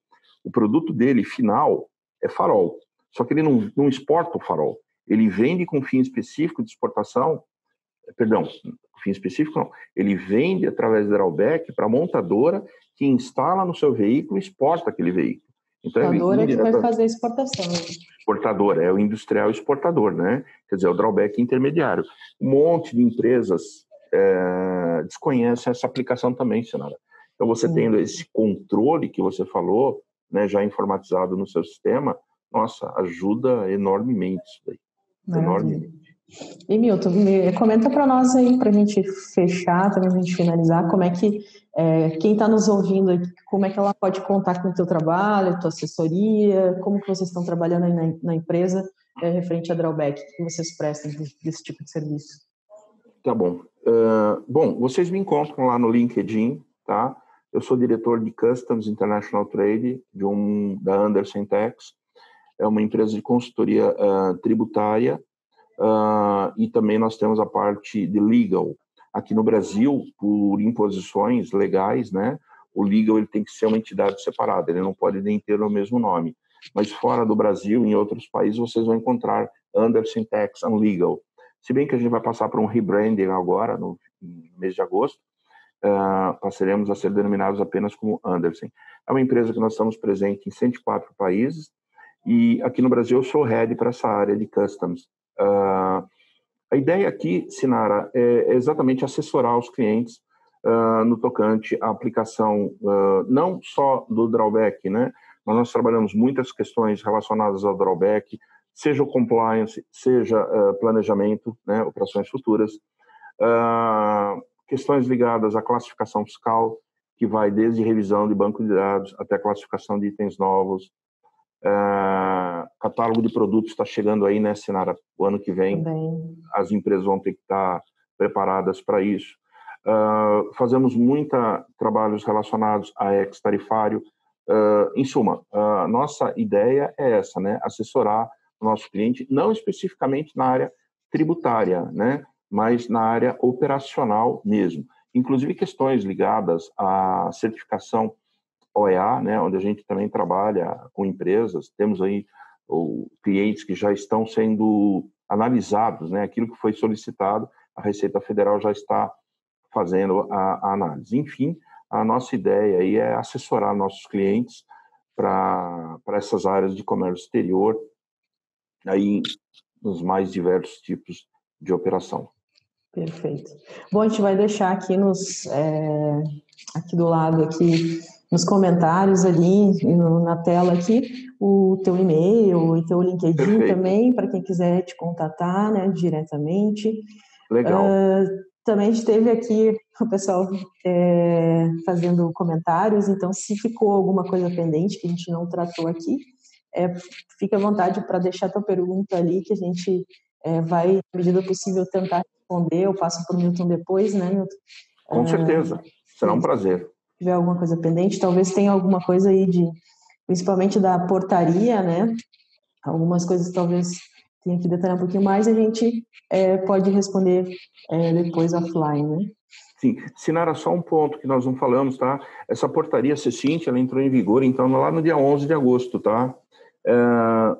O produto dele final é farol, só que ele não exporta o farol. Ele vende com fim específico de exportação, perdão, fim específico não. Ele vende através do drawback para a montadora que instala no seu veículo e exporta aquele veículo. Então, a montadora é que vai fazer a exportação. Exportador, é o industrial exportador, né? Quer dizer, o drawback intermediário. Um monte de empresas desconhecem essa aplicação também, Senara. Então, você tendo esse controle que você falou, né, já informatizado no seu sistema, nossa, ajuda enormemente isso daí. Enormemente. E Milton, comenta para nós aí, para a gente fechar, também para a gente finalizar, como é que quem está nos ouvindo aqui, como é que ela pode contar com o teu trabalho, a tua assessoria, como que vocês estão trabalhando aí na empresa referente a drawback, que vocês prestam desse tipo de serviço? Tá bom. Bom, vocês me encontram lá no LinkedIn, tá? Eu sou diretor de Customs International Trade da Andersen Tax. É uma empresa de consultoria tributária e também nós temos a parte de legal. Aqui no Brasil, por imposições legais, né, o legal ele tem que ser uma entidade separada, ele não pode nem ter o mesmo nome. Mas fora do Brasil, em outros países, vocês vão encontrar Andersen Tax and Legal. Se bem que a gente vai passar por um rebranding agora, no mês de agosto, passaremos a ser denominados apenas como Andersen. É uma empresa que nós estamos presentes em 104 países, e aqui no Brasil eu sou head para essa área de customs. A ideia aqui, Sinara, é exatamente assessorar os clientes no tocante à aplicação não só do drawback, né? Mas nós trabalhamos muitas questões relacionadas ao drawback, seja o compliance, seja planejamento, né? Operações futuras, questões ligadas à classificação fiscal, que vai desde revisão de banco de dados até classificação de itens novos. Catálogo de produtos está chegando aí, né, Sinara? O ano que vem, as empresas vão ter que estar preparadas para isso. Fazemos trabalhos relacionados a ex-tarifário. Em suma, a nossa ideia é essa, né? Assessorar o nosso cliente, não especificamente na área tributária, né? Mas na área operacional mesmo. Inclusive questões ligadas à certificação OEA, né, onde a gente também trabalha com empresas, temos aí clientes que já estão sendo analisados, né, aquilo que foi solicitado, a Receita Federal já está fazendo a análise. Enfim, a nossa ideia aí é assessorar nossos clientes para essas áreas de comércio exterior, aí nos mais diversos tipos de operação. Perfeito. Bom, a gente vai deixar aqui aqui do lado, aqui nos comentários ali, na tela aqui, o teu e-mail e teu LinkedIn. Perfeito. Também, para quem quiser te contatar, né, diretamente. Legal. Também a gente teve aqui o pessoal fazendo comentários, então se ficou alguma coisa pendente que a gente não tratou aqui, fique à vontade para deixar tua pergunta ali, que a gente vai, na medida do possível, tentar responder. Eu passo para o Milton depois, né, Milton? Com certeza, será um prazer. Se tiver alguma coisa pendente, talvez tenha alguma coisa aí principalmente da portaria, né? Algumas coisas talvez tenha que detalhar um pouquinho mais, a gente pode responder depois offline, né? Sim, Sinara, só um ponto que nós não falamos, tá? Essa portaria C-Cint, ela entrou em vigor, então, lá no dia 11 de agosto, tá?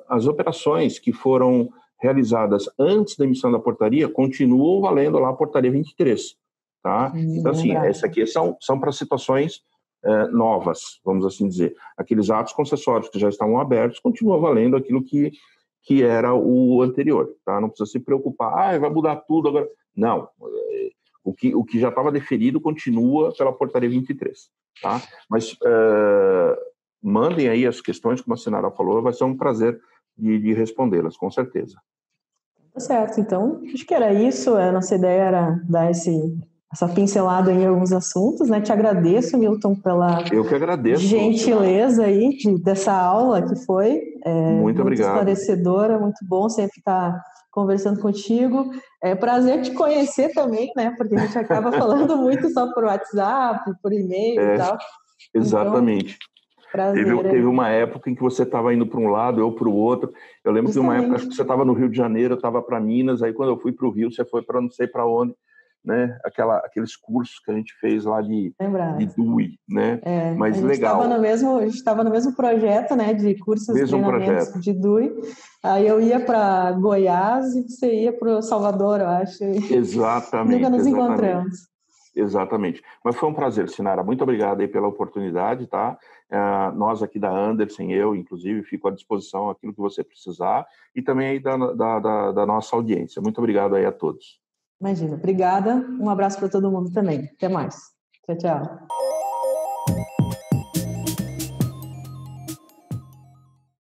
As operações que foram realizadas antes da emissão da portaria continuam valendo lá a portaria 23, tá? Então, assim, essa aqui são para situações novas, vamos assim dizer. Aqueles atos concessórios que já estavam abertos continuam valendo aquilo que era o anterior, tá? Não precisa se preocupar, vai mudar tudo agora. Não, o que já estava deferido continua pela portaria 23, tá? Mas mandem aí as questões, como a Sinara falou, vai ser um prazer de respondê-las, com certeza. Tá certo, então, acho que era isso, a nossa ideia era dar essa pincelada em alguns assuntos, né? Te agradeço, Milton, pela Eu que agradeço, gentileza aí dessa aula que foi muito obrigado. Esclarecedora, muito bom sempre estar conversando contigo. É prazer te conhecer também, né? Porque a gente acaba falando muito só por WhatsApp, por e-mail e tal. Exatamente. Então, teve uma época em que você estava indo para um lado, eu para o outro. Eu lembro que uma época, acho que você estava no Rio de Janeiro, eu estava para Minas, aí quando eu fui para o Rio, você foi para não sei para onde, né? Aqueles cursos que a gente fez lá de DUI, né? Mas legal. A gente estava no mesmo projeto, né? De cursos e treinamentos de DUI. Aí eu ia para Goiás e você ia para Salvador, eu acho. Exatamente. Nunca nos encontramos. Exatamente. Mas foi um prazer, Sinara. Muito obrigado aí pela oportunidade, tá? Nós aqui da Andersen, eu, inclusive, fico à disposição aquilo que você precisar e também aí da nossa audiência. Muito obrigado aí a todos. Imagina. Obrigada. Um abraço para todo mundo também. Até mais. Tchau, tchau.